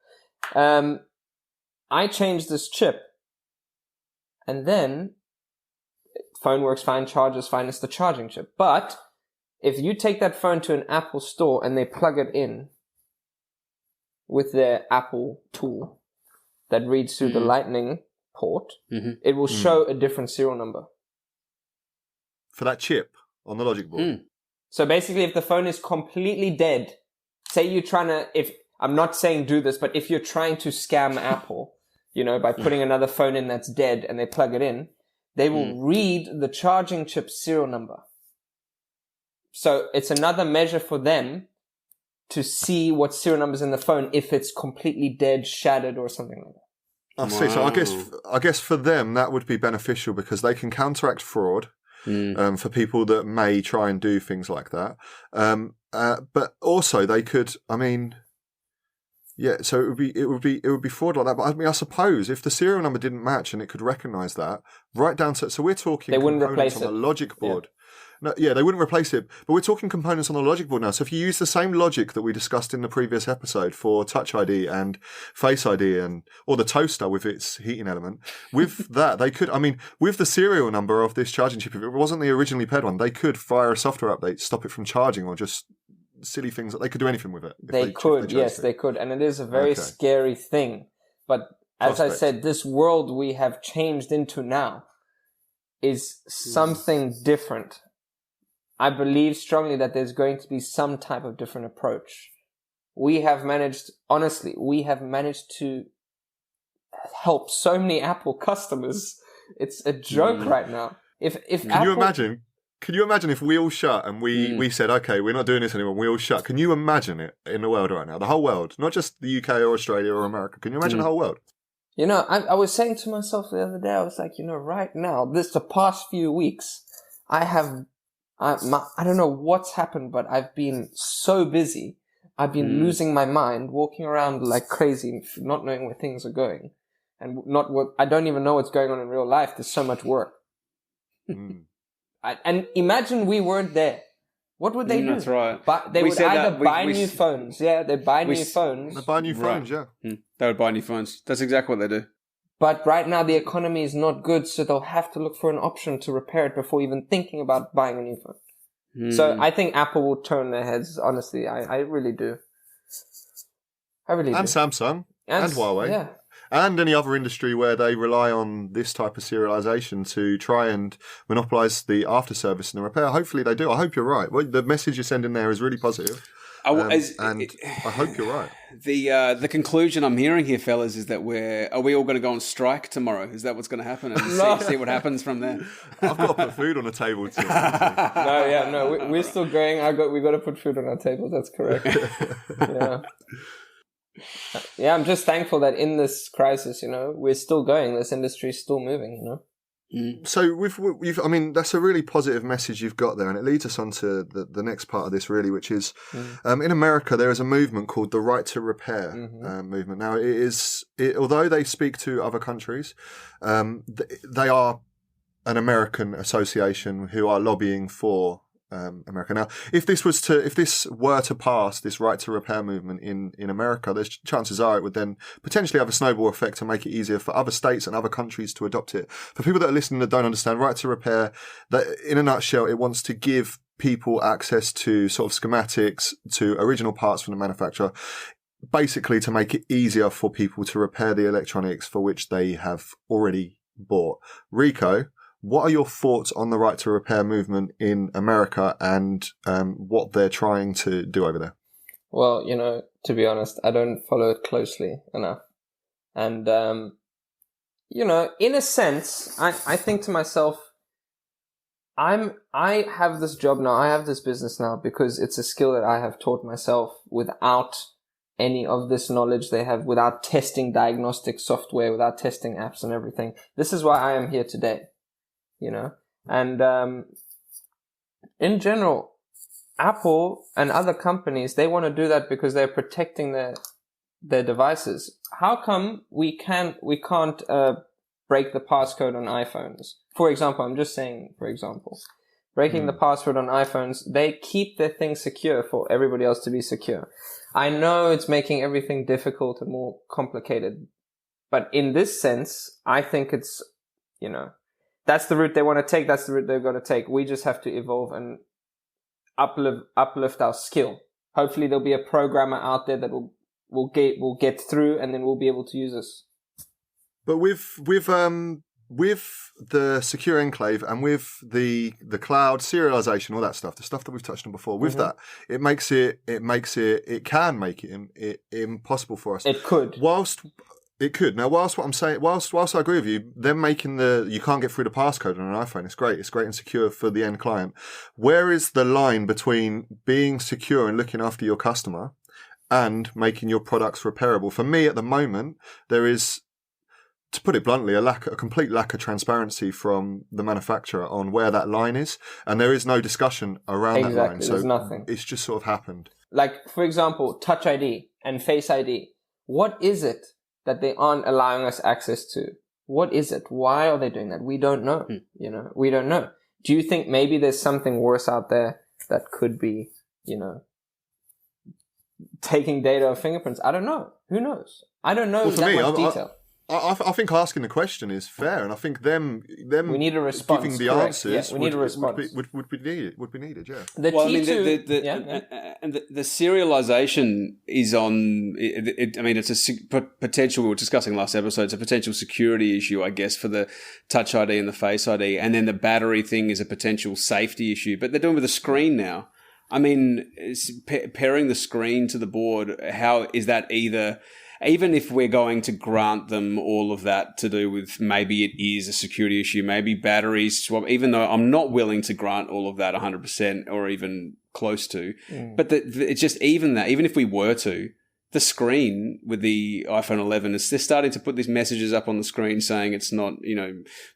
I changed this chip, and then phone works fine, charges fine, it's the charging chip. But if you take that phone to an Apple store and they plug it in with their Apple tool that reads through the Lightning port, it will show a different serial number. For that chip on the logic board? So basically, if the phone is completely dead, say you're trying to, I'm not saying do this, but if you're trying to scam Apple, you know, by putting another phone in that's dead and they plug it in, they will read the charging chip serial number. So it's another measure for them to see what serial number's in the phone if it's completely dead, shattered, or something like that. I see. So I guess for them that would be beneficial because they can counteract fraud for people that may try and do things like that. But also they could. I mean, yeah. So it would be fraud like that. But I mean, I suppose if the serial number didn't match and it could recognise that, right down to, so we're talking they wouldn't components replace on it. the logic board. Yeah. No, yeah, they wouldn't replace it, but we're talking components on the logic board now. So if you use the same logic that we discussed in the previous episode for Touch ID and Face ID or the toaster with its heating element, with that, they could, I mean, with the serial number of this charging chip, if it wasn't the originally paired one, they could, via a software update, stop it from charging or just silly things. They could do anything with it. They could. And it is a very scary thing. But as I said, this world we have changed into now is something different. I believe strongly that there's going to be some type of different approach. We have managed to help so many Apple customers. It's a joke right now. Can you imagine if we all shut and we said, okay, we're not doing this anymore, we all shut. Can you imagine it in the world right now? The whole world, not just the UK or Australia or America. Can you imagine the whole world? You know, I was saying to myself the other day, I was like, you know, right now, the past few weeks, I don't know what's happened, but I've been so busy. I've been losing my mind, walking around like crazy, not knowing where things are going. And I don't even know what's going on in real life. There's so much work. And imagine we weren't there. What would they do? That's right. But they would either buy new phones. Yeah, they'd buy new phones. They buy new phones, yeah. They would buy new phones. That's exactly what they do. But right now the economy is not good, so they'll have to look for an option to repair it before even thinking about buying a new phone. So I think Apple will turn their heads, honestly. I really do. I really do. And Samsung. And Huawei. Yeah. And any other industry where they rely on this type of serialization to try and monopolize the after service and the repair. Hopefully they do. I hope you're right. Well, the message you're sending there is really positive. And I hope you're right. The conclusion I'm hearing here, fellas, is that are we all going to go on strike tomorrow? Is that what's going to happen? And see what happens from there? I've got to put food on the table too. We're still going. We got to put food on our table. That's correct. Yeah. Yeah, I'm just thankful that in this crisis, we're still going. This industry is still moving, So we've I mean, that's a really positive message you've got there, and it leads us on to the next part of this, really, which is in America there is a movement called the Right to Repair movement. Now, although they speak to other countries, they are an American association who are lobbying for America. Now, if this were to pass, this Right to Repair movement in America, there's chances are it would then potentially have a snowball effect to make it easier for other states and other countries to adopt it. For people that are listening that don't understand, Right to Repair, that in a nutshell, it wants to give people access to sort of schematics, to original parts from the manufacturer, basically to make it easier for people to repair the electronics for which they have already bought. Rico, what are your thoughts on the Right to Repair movement in America and what they're trying to do over there? Well, to be honest, I don't follow it closely enough. And, in a sense, I think to myself, I have this job now, I have this business now because it's a skill that I have taught myself without any of this knowledge they have, without testing diagnostic software, without testing apps and everything. This is why I am here today. And in general, Apple and other companies, they want to do that because they're protecting their devices. How come we can't break the passcode on iPhones? For example, I'm just saying, breaking the password on iPhones, they keep their thing secure for everybody else to be secure. I know it's making everything difficult and more complicated, but in this sense, I think it's, that's the route they want to take. That's the route they're going to take. We just have to evolve and uplift our skill. Hopefully there'll be a programmer out there that will get through, and then we'll be able to use this. But with the secure enclave and with the cloud serialization, all that stuff, the stuff that we've touched on before, with that, it can make it impossible for us. It could. It could. Now, whilst I agree with you, them making you can't get through the passcode on an iPhone, it's great and secure for the end client. Where is the line between being secure and looking after your customer and making your products repairable? For me, at the moment, there is, to put it bluntly, a complete lack of transparency from the manufacturer on where that line is, and there is no discussion around that line. So there's nothing. It's just sort of happened. Like, for example, Touch ID and Face ID. What is it that they aren't allowing us access to? What is it? Why are they doing that? We don't know. We don't know. Do you think maybe there's something worse out there that could be, taking data of fingerprints? I don't know. Who knows? I don't know much detail. I think asking the question is fair, and I think them we need a response. Giving the answers we need a response. Would be needed. Yeah. The serialization is on. It's a potential. We were discussing last episode. It's a potential security issue, I guess, for the Touch ID and the Face ID, and then the battery thing is a potential safety issue. But they're doing it with a screen now. I mean, pairing the screen to the board. How is that either? Even if we're going to grant them all of that to do with maybe it is a security issue, maybe batteries swap, even though I'm not willing to grant all of that 100% or even close to. But it's just even that, even if we were to, the screen with the iPhone 11, they're starting to put these messages up on the screen saying it's not,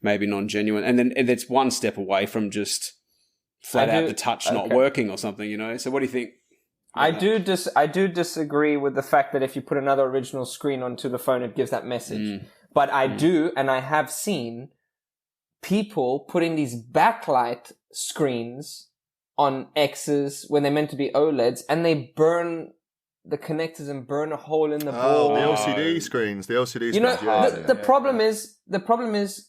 maybe non-genuine. And it's one step away from just flat out the touch not working or something, So what do you think? I do disagree with the fact that if you put another original screen onto the phone, it gives that message. But I do, and I have seen people putting these backlight screens on X's when they're meant to be OLEDs, and they burn the connectors and burn a hole in the board. The LCD screens. The problem is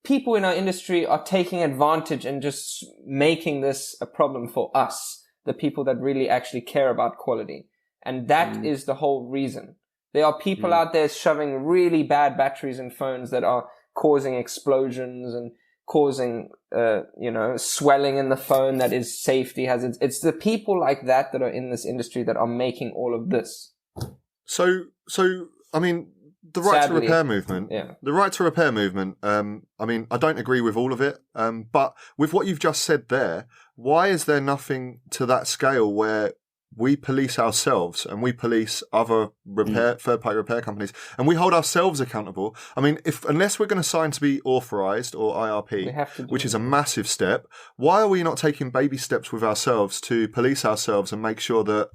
people in our industry are taking advantage and just making this a problem for us, the people that really actually care about quality. And that is the whole reason. There are people out there shoving really bad batteries in phones that are causing explosions and causing, swelling in the phone that is safety hazards. It's the people like that are in this industry that are making all of this. So I mean, the Right to Repair movement. Yeah. The Right to Repair movement. I don't agree with all of it. But with what you've just said there, why is there nothing to that scale where we police ourselves and we police other third-party repair companies, and we hold ourselves accountable. I mean, unless we're going to sign to be authorized or IRP, which is a massive step, why are we not taking baby steps with ourselves to police ourselves and make sure that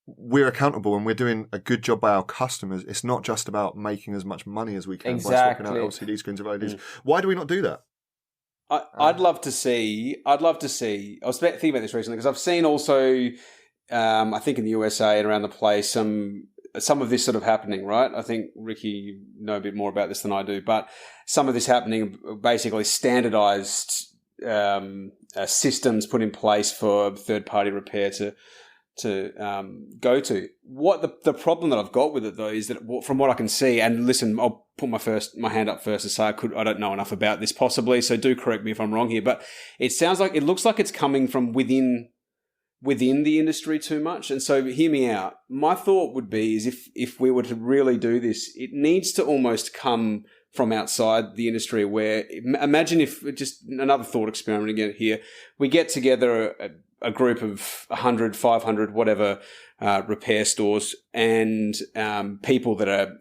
we're accountable and we're doing a good job by our customers? It's not just about making as much money as we can by swapping out LCD screens of LEDs. Why do we not do that? I'd love to see. I was thinking about this recently because I've seen also, I think in the USA and around the place, some of this sort of happening, right? I think, Riki, you know a bit more about this than I do, but some of this happening, basically standardized systems put in place for third-party repair to go to. What the problem that I've got with it though is that from what I can see, and listen, I'll put my hand up first to say I don't know enough about this possibly, so do correct me if I'm wrong here, but it looks like it's coming from within the industry too much. And so hear me out. My thought would be is if we were to really do this, it needs to almost come from outside the industry, where imagine if, just another thought experiment again here, we get together a group of 100, 500, whatever, repair stores and people that are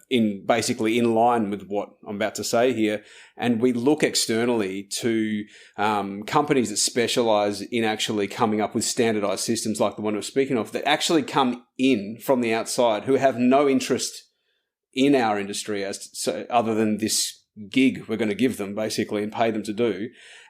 basically in line with what I'm about to say here, and we look externally to companies that specialize in actually coming up with standardized systems like the one we're speaking of, that actually come in from the outside, who have no interest in our industry other than this gig we're going to give them basically and pay them to do.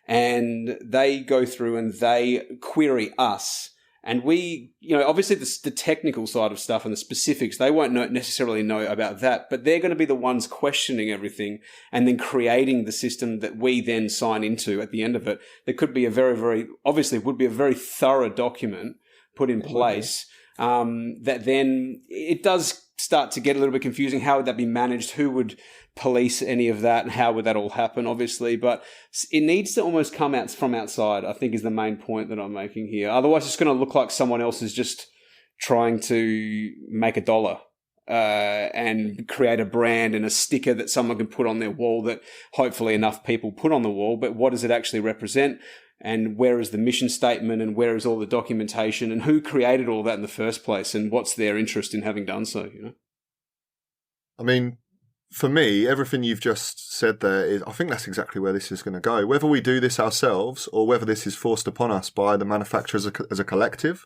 And they go through and they query us. And we, obviously the technical side of stuff and the specifics, they won't necessarily know about that, but they're going to be the ones questioning everything and then creating the system that we then sign into at the end of it. There could be would be a very thorough document put in place that then it does start to get a little bit confusing. How would that be managed? Who would police any of that? And how would that all happen, obviously? But it needs to almost come out from outside, I think, is the main point that I'm making here. Otherwise, it's going to look like someone else is just trying to make $1 and create a brand and a sticker that someone can put on their wall that hopefully enough people put on the wall. But what does it actually represent? And where is the mission statement, and where is all the documentation, and who created all that in the first place, and what's their interest in having done so, I mean, for me, everything you've just said there I think that's exactly where this is going to go. Whether we do this ourselves or whether this is forced upon us by the manufacturers as a collective,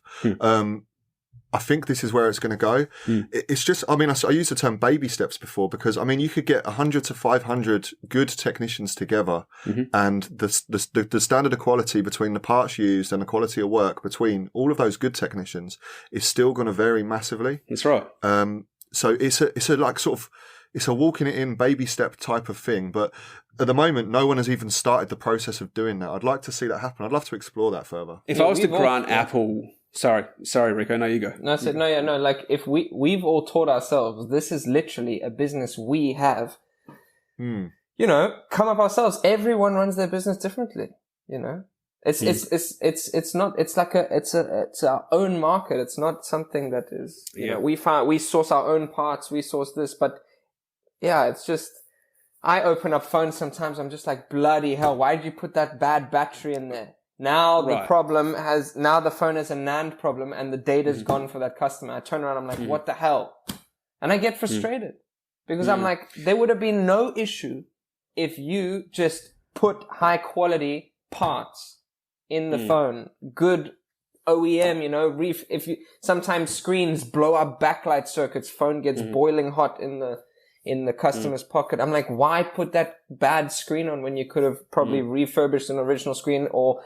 I think this is where it's going to go. It's just, I used the term baby steps before because, you could get 100 to 500 good technicians together, and the standard of quality between the parts used and the quality of work between all of those good technicians is still going to vary massively. That's right. So it's a walking it in baby step type of thing. But at the moment, no one has even started the process of doing that. I'd like to see that happen. I'd love to explore that further. If I was to grant Apple... Sorry, Rico. No, you go. No, I said, no. Like, if we've all taught ourselves, this is literally a business we have, come up ourselves. Everyone runs their business differently, It's not, it's our own market. It's not something that is, we source our own parts, we source this, but yeah, it's just, I open up phones sometimes, I'm just like, bloody hell, why did you put that bad battery in there? Now the the phone has a NAND problem and the data's gone for that customer. I turn around, I'm like, what the hell? And I get frustrated because I'm like, there would have been no issue if you just put high quality parts in the phone, good OEM, if you, sometimes screens blow up backlight circuits, phone gets boiling hot in the customer's pocket. I'm like, why put that bad screen on when you could have probably refurbished an original screen or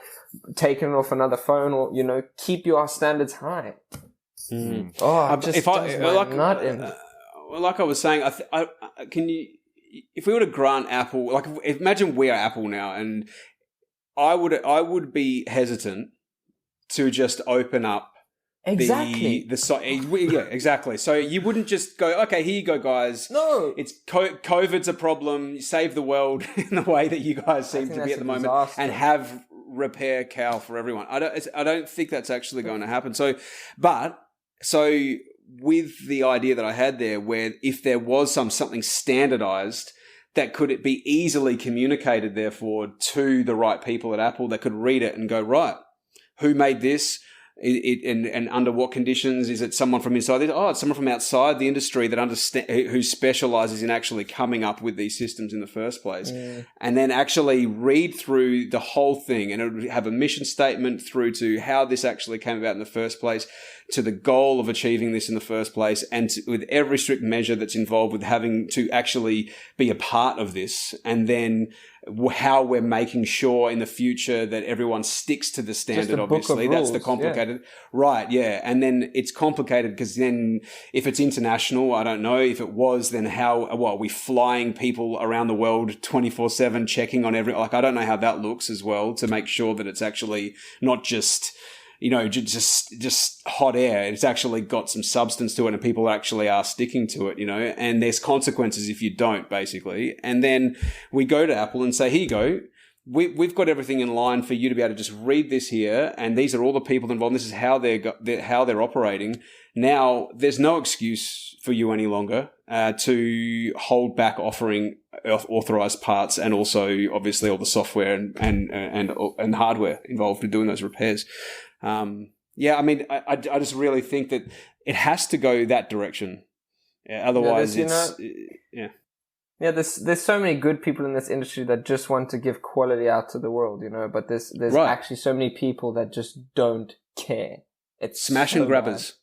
taken it off another phone, or, keep your standards high. Oh, just like I was saying, if we were to grant Apple, like imagine we are Apple now, and I would be hesitant to just open up exactly the site. Yeah, exactly. So you wouldn't just go, okay, here you go, guys. No, it's COVID's a problem. Save the world in the way that you guys seem to be at the moment, and have repair cow for everyone. I don't think that's actually going to happen. So with the idea that I had there, where if there was something standardized that could it be easily communicated, therefore, to the right people at Apple that could read it and go, right, who made this? And under what conditions? Is it someone from inside? It's someone from outside the industry that who specializes in actually coming up with these systems in the first place. And then actually read through the whole thing, and it would have a mission statement through to how this actually came about in the first place, to the goal of achieving this in the first place, and with every strict measure that's involved with having to actually be a part of this, and then how we're making sure in the future that everyone sticks to the standard. Obviously, that's the complicated, right? Yeah, and then it's complicated because then if it's international, I don't know. If it was, then how? Are we flying people around the world 24/7, checking on every? Like, I don't know how that looks as well, to make sure that it's actually not just, just hot air. It's actually got some substance to it, and people actually are sticking to it, and there's consequences if you don't, basically. And then we go to Apple and say, here you go. We've got everything in line for you to be able to just read this here, and these are all the people involved. This is how they're operating. Now, there's no excuse for you any longer to hold back offering authorized parts, and also obviously all the software and hardware involved in doing those repairs. I just really think that it has to go that direction. Otherwise, there's so many good people in this industry that just want to give quality out to the world, but there's right. actually so many people that just don't care. It's smash and grabbers.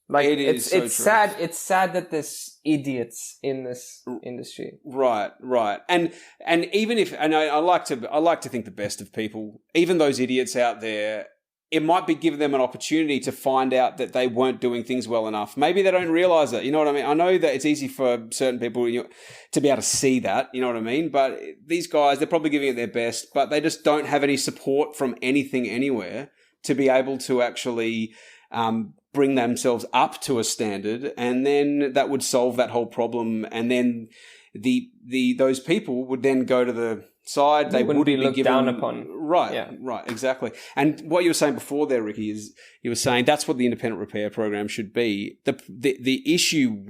Like, it's sad. It's sad that there's idiots in this industry. Right. And even if, and I like to think the best of people, even those idiots out there, it might be giving them an opportunity to find out that they weren't doing things well enough. Maybe they don't realize it. You know what I mean? I know that it's easy for certain people to be able to see that. You know what I mean? But these guys, they're probably giving it their best, but they just don't have any support from anything anywhere to be able to actually bring themselves up to a standard, and then that would solve that whole problem. And then those people would then go to the side. They wouldn't be looked given, down upon. Right, yeah. Right, exactly. And what you were saying before there, Riki, is you were saying that's what the independent repair program should be. The issue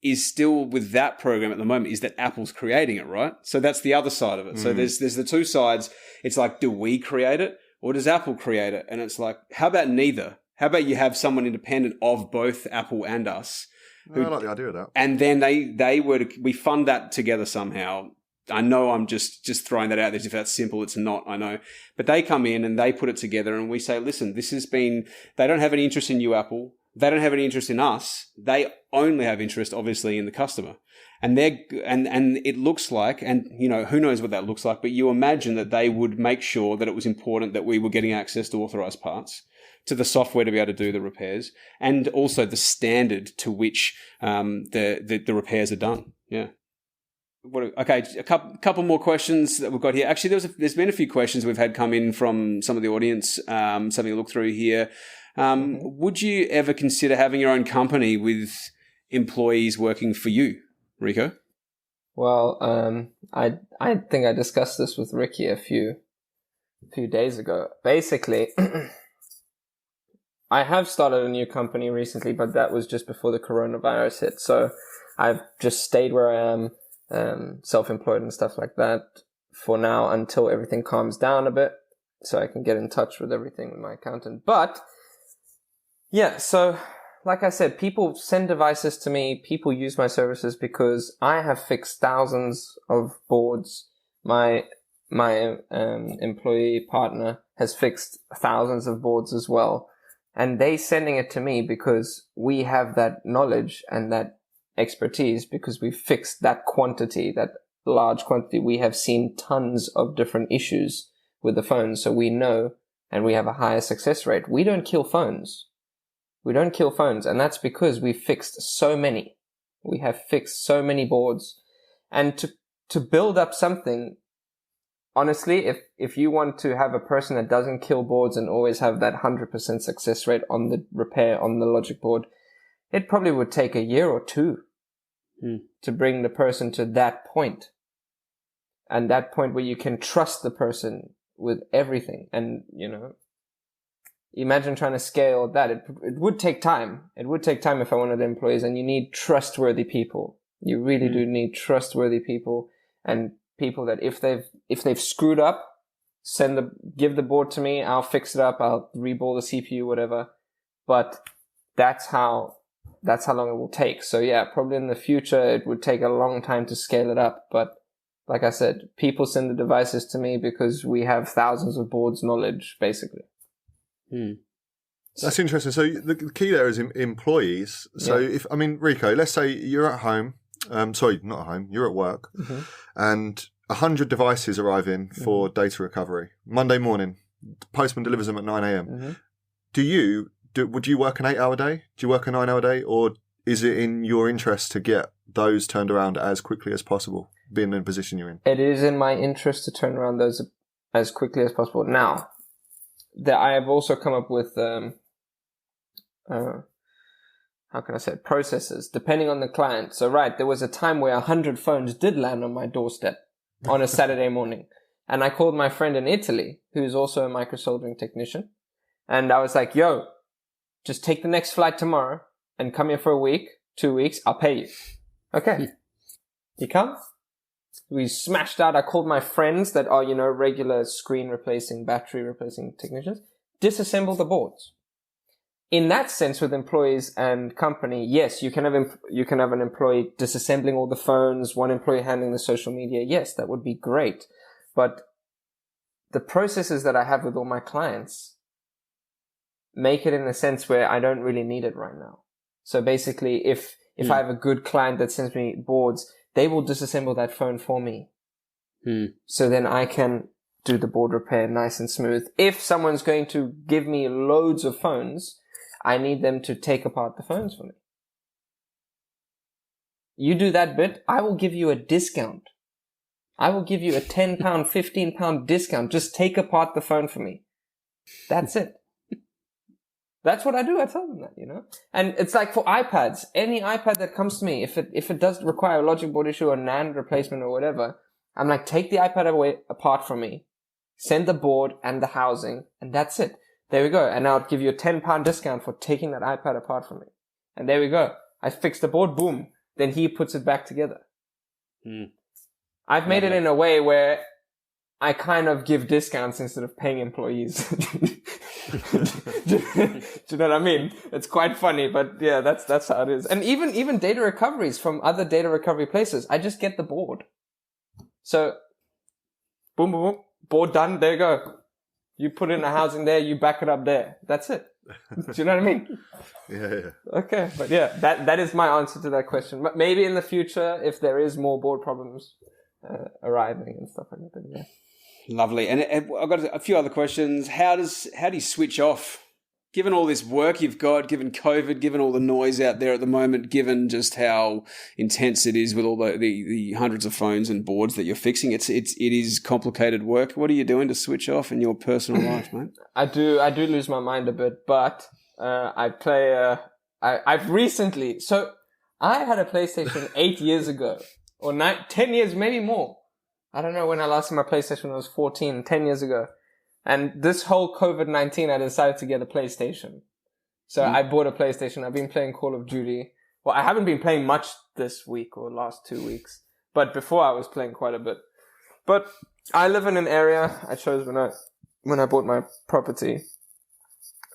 is still with that program at the moment is that Apple's creating it, right? So that's the other side of it. So there's the two sides. It's like, do we create it or does Apple create it? And it's like, how about neither? How about you have someone independent of both Apple and us? I like the idea of that. And then we fund that together somehow. I know I'm just throwing that out there. If that's simple, it's not, I know. But they come in and they put it together, and we say, listen, they don't have any interest in you, Apple. They don't have any interest in us. They only have interest, obviously, in the customer. And it looks like, and who knows what that looks like, but you imagine that they would make sure that it was important that we were getting access to authorized parts, to the software to be able to do the repairs, and also the standard to which the repairs are done. Yeah. Okay, a couple more questions that we've got here. Actually, there's been a few questions we've had come in from some of the audience, something to look through here. Would you ever consider having your own company with employees working for you, Rico? Well, I think I discussed this with Riki a few days ago. Basically, I have started a new company recently, but that was just before the coronavirus hit. So I've just stayed where I am, self-employed and stuff like that for now until everything calms down a bit, so I can get in touch with everything with my accountant. But yeah, so like I said, people send devices to me, people use my services because I have fixed thousands of boards. My employee partner has fixed thousands of boards as well. And they sending it to me because we have that knowledge and that expertise, because we fixed that quantity, that large quantity. We have seen tons of different issues with the phones, so we know, and we have a higher success rate. We don't kill phones. And that's because we fixed so many. We have fixed so many boards. And to build up something, honestly, if you want to have a person that doesn't kill boards and always have that 100% success rate on the repair on the logic board, it probably would take a year or two to bring the person to that point. And that point where you can trust the person with everything. And, imagine trying to scale that. It would take time. It would take time if I wanted employees, and you need trustworthy people. You really do need trustworthy people, and people that if they've screwed up, give the board to me. I'll fix it up. I'll reball the CPU, whatever. But that's how long it will take. So yeah, probably in the future, it would take a long time to scale it up. But like I said, people send the devices to me because we have thousands of boards knowledge, basically. That's interesting. So the key there is employees. So Rico, let's say you're at home. Sorry, not at home. You're at work, and 100 devices arrive in for data recovery. Monday morning, postman delivers them at 9 a.m. Would you work an 8-hour day? Do you work a 9-hour day, or is it in your interest to get those turned around as quickly as possible, being in the position you're in? It is in my interest to turn around those as quickly as possible. Now, I have also come up with how can I say, processes, depending on the client. So there was a time where 100 phones did land on my doorstep on a Saturday morning. And I called my friend in Italy, who's also a microsoldering technician. And I was like, yo, just take the next flight tomorrow and come here for a week, 2 weeks, I'll pay you. Okay. He comes. We smashed out. I called my friends that are, regular screen replacing, battery replacing technicians, disassemble the boards. In that sense, with employees and company, yes, you can have an employee disassembling all the phones, one employee handling the social media. Yes, that would be great. But the processes that I have with all my clients make it in a sense where I don't really need it right now. So basically, if I have a good client that sends me boards, they will disassemble that phone for me. So then I can do the board repair nice and smooth. If someone's going to give me loads of phones, I need them to take apart the phones for me. You do that bit, I will give you a discount. I will give you a £10, £15 discount. Just take apart the phone for me. That's it. That's what I do. I tell them that, And it's like for iPads, any iPad that comes to me, if it does require a logic board issue or NAND replacement or whatever, I'm like, take the iPad apart from me, send the board and the housing, and that's it. There we go. And I'll give you a £10 discount for taking that iPad apart from me. And there we go. I fixed the board, boom. Then he puts it back together. I've made it in a way where I kind of give discounts instead of paying employees. Do you know what I mean? It's quite funny, but yeah, that's how it is. And even data recoveries from other data recovery places, I just get the board. So, boom, boom, boom, board done, there you go. You put in a housing there, you back it up there. That's it. Do you know what I mean? Yeah. Okay, but yeah, that is my answer to that question. But maybe in the future, if there is more board problems arriving and stuff like that, then yeah. Lovely. And I've got a few other questions. How do you switch off? Given all this work you've got, given COVID, given all the noise out there at the moment, given just how intense it is with all the hundreds of phones and boards that you're fixing, it is complicated work. What are you doing to switch off in your personal life, mate? I do lose my mind a bit, but I play. I've recently. So I had a PlayStation 8 years ago, or 10 years, maybe more. I don't know when I last had my PlayStation when I was 14, 10 years ago. And this whole COVID-19, I decided to get a PlayStation. So I bought a PlayStation. I've been playing Call of Duty. Well, I haven't been playing much this week or last 2 weeks. But before I was playing quite a bit. But I live in an area I chose when I bought my property.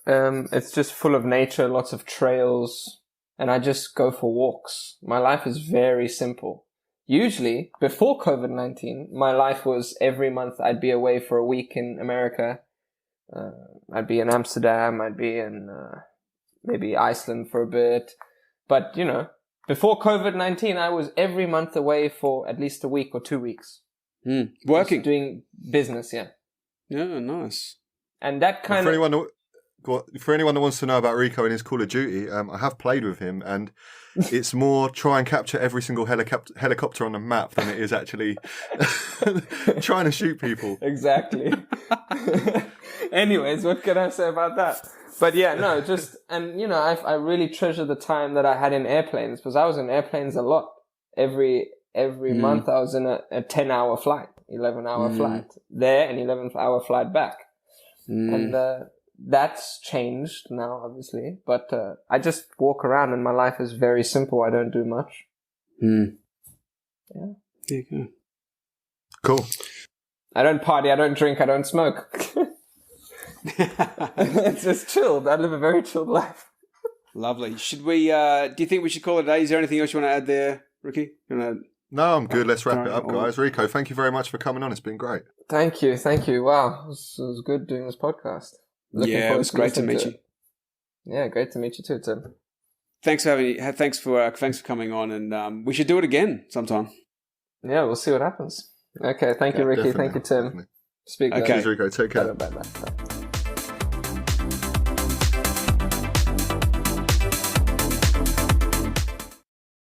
It's just full of nature, lots of trails. And I just go for walks. My life is very simple. Usually, before COVID-19, my life was every month I'd be away for a week in America. I'd be in Amsterdam. I'd be in maybe Iceland for a bit. But, before COVID-19, I was every month away for at least a week or 2 weeks. Working? Just doing business, yeah. Yeah, nice. And that kind of... For anyone that wants to know about Rico and his Call of Duty, I have played with him, and it's more try and capture every single helicopter on the map than it is actually trying to shoot people. Exactly. Anyways, what can I say about that? But yeah, no, I really treasure the time that I had in airplanes, because I was in airplanes a lot. Every month I was in a 10-hour flight, 11-hour flight there and 11-hour flight back. And that's changed now, obviously, but I just walk around and my life is very simple. I don't do much. Yeah. There you go. Cool. I don't party, I don't drink, I don't smoke. It's just chilled. I live a very chilled life. Lovely. Should we? Do you think we should call it a day? Is there anything else you want to add there, Riki? No, I'm good. Let's wrap it up, guys. Rico, thank you very much for coming on. It's been great. Thank you. Wow, it was good doing this podcast. It was great to meet you. Yeah, great to meet you too, Tim. Thanks for having. Thanks for coming on, and we should do it again sometime. Yeah, we'll see what happens. Okay, thank you, Riki. Thank you, Tim. Definitely. Speak. Okay, Cheers, Rico. Take care. Bye.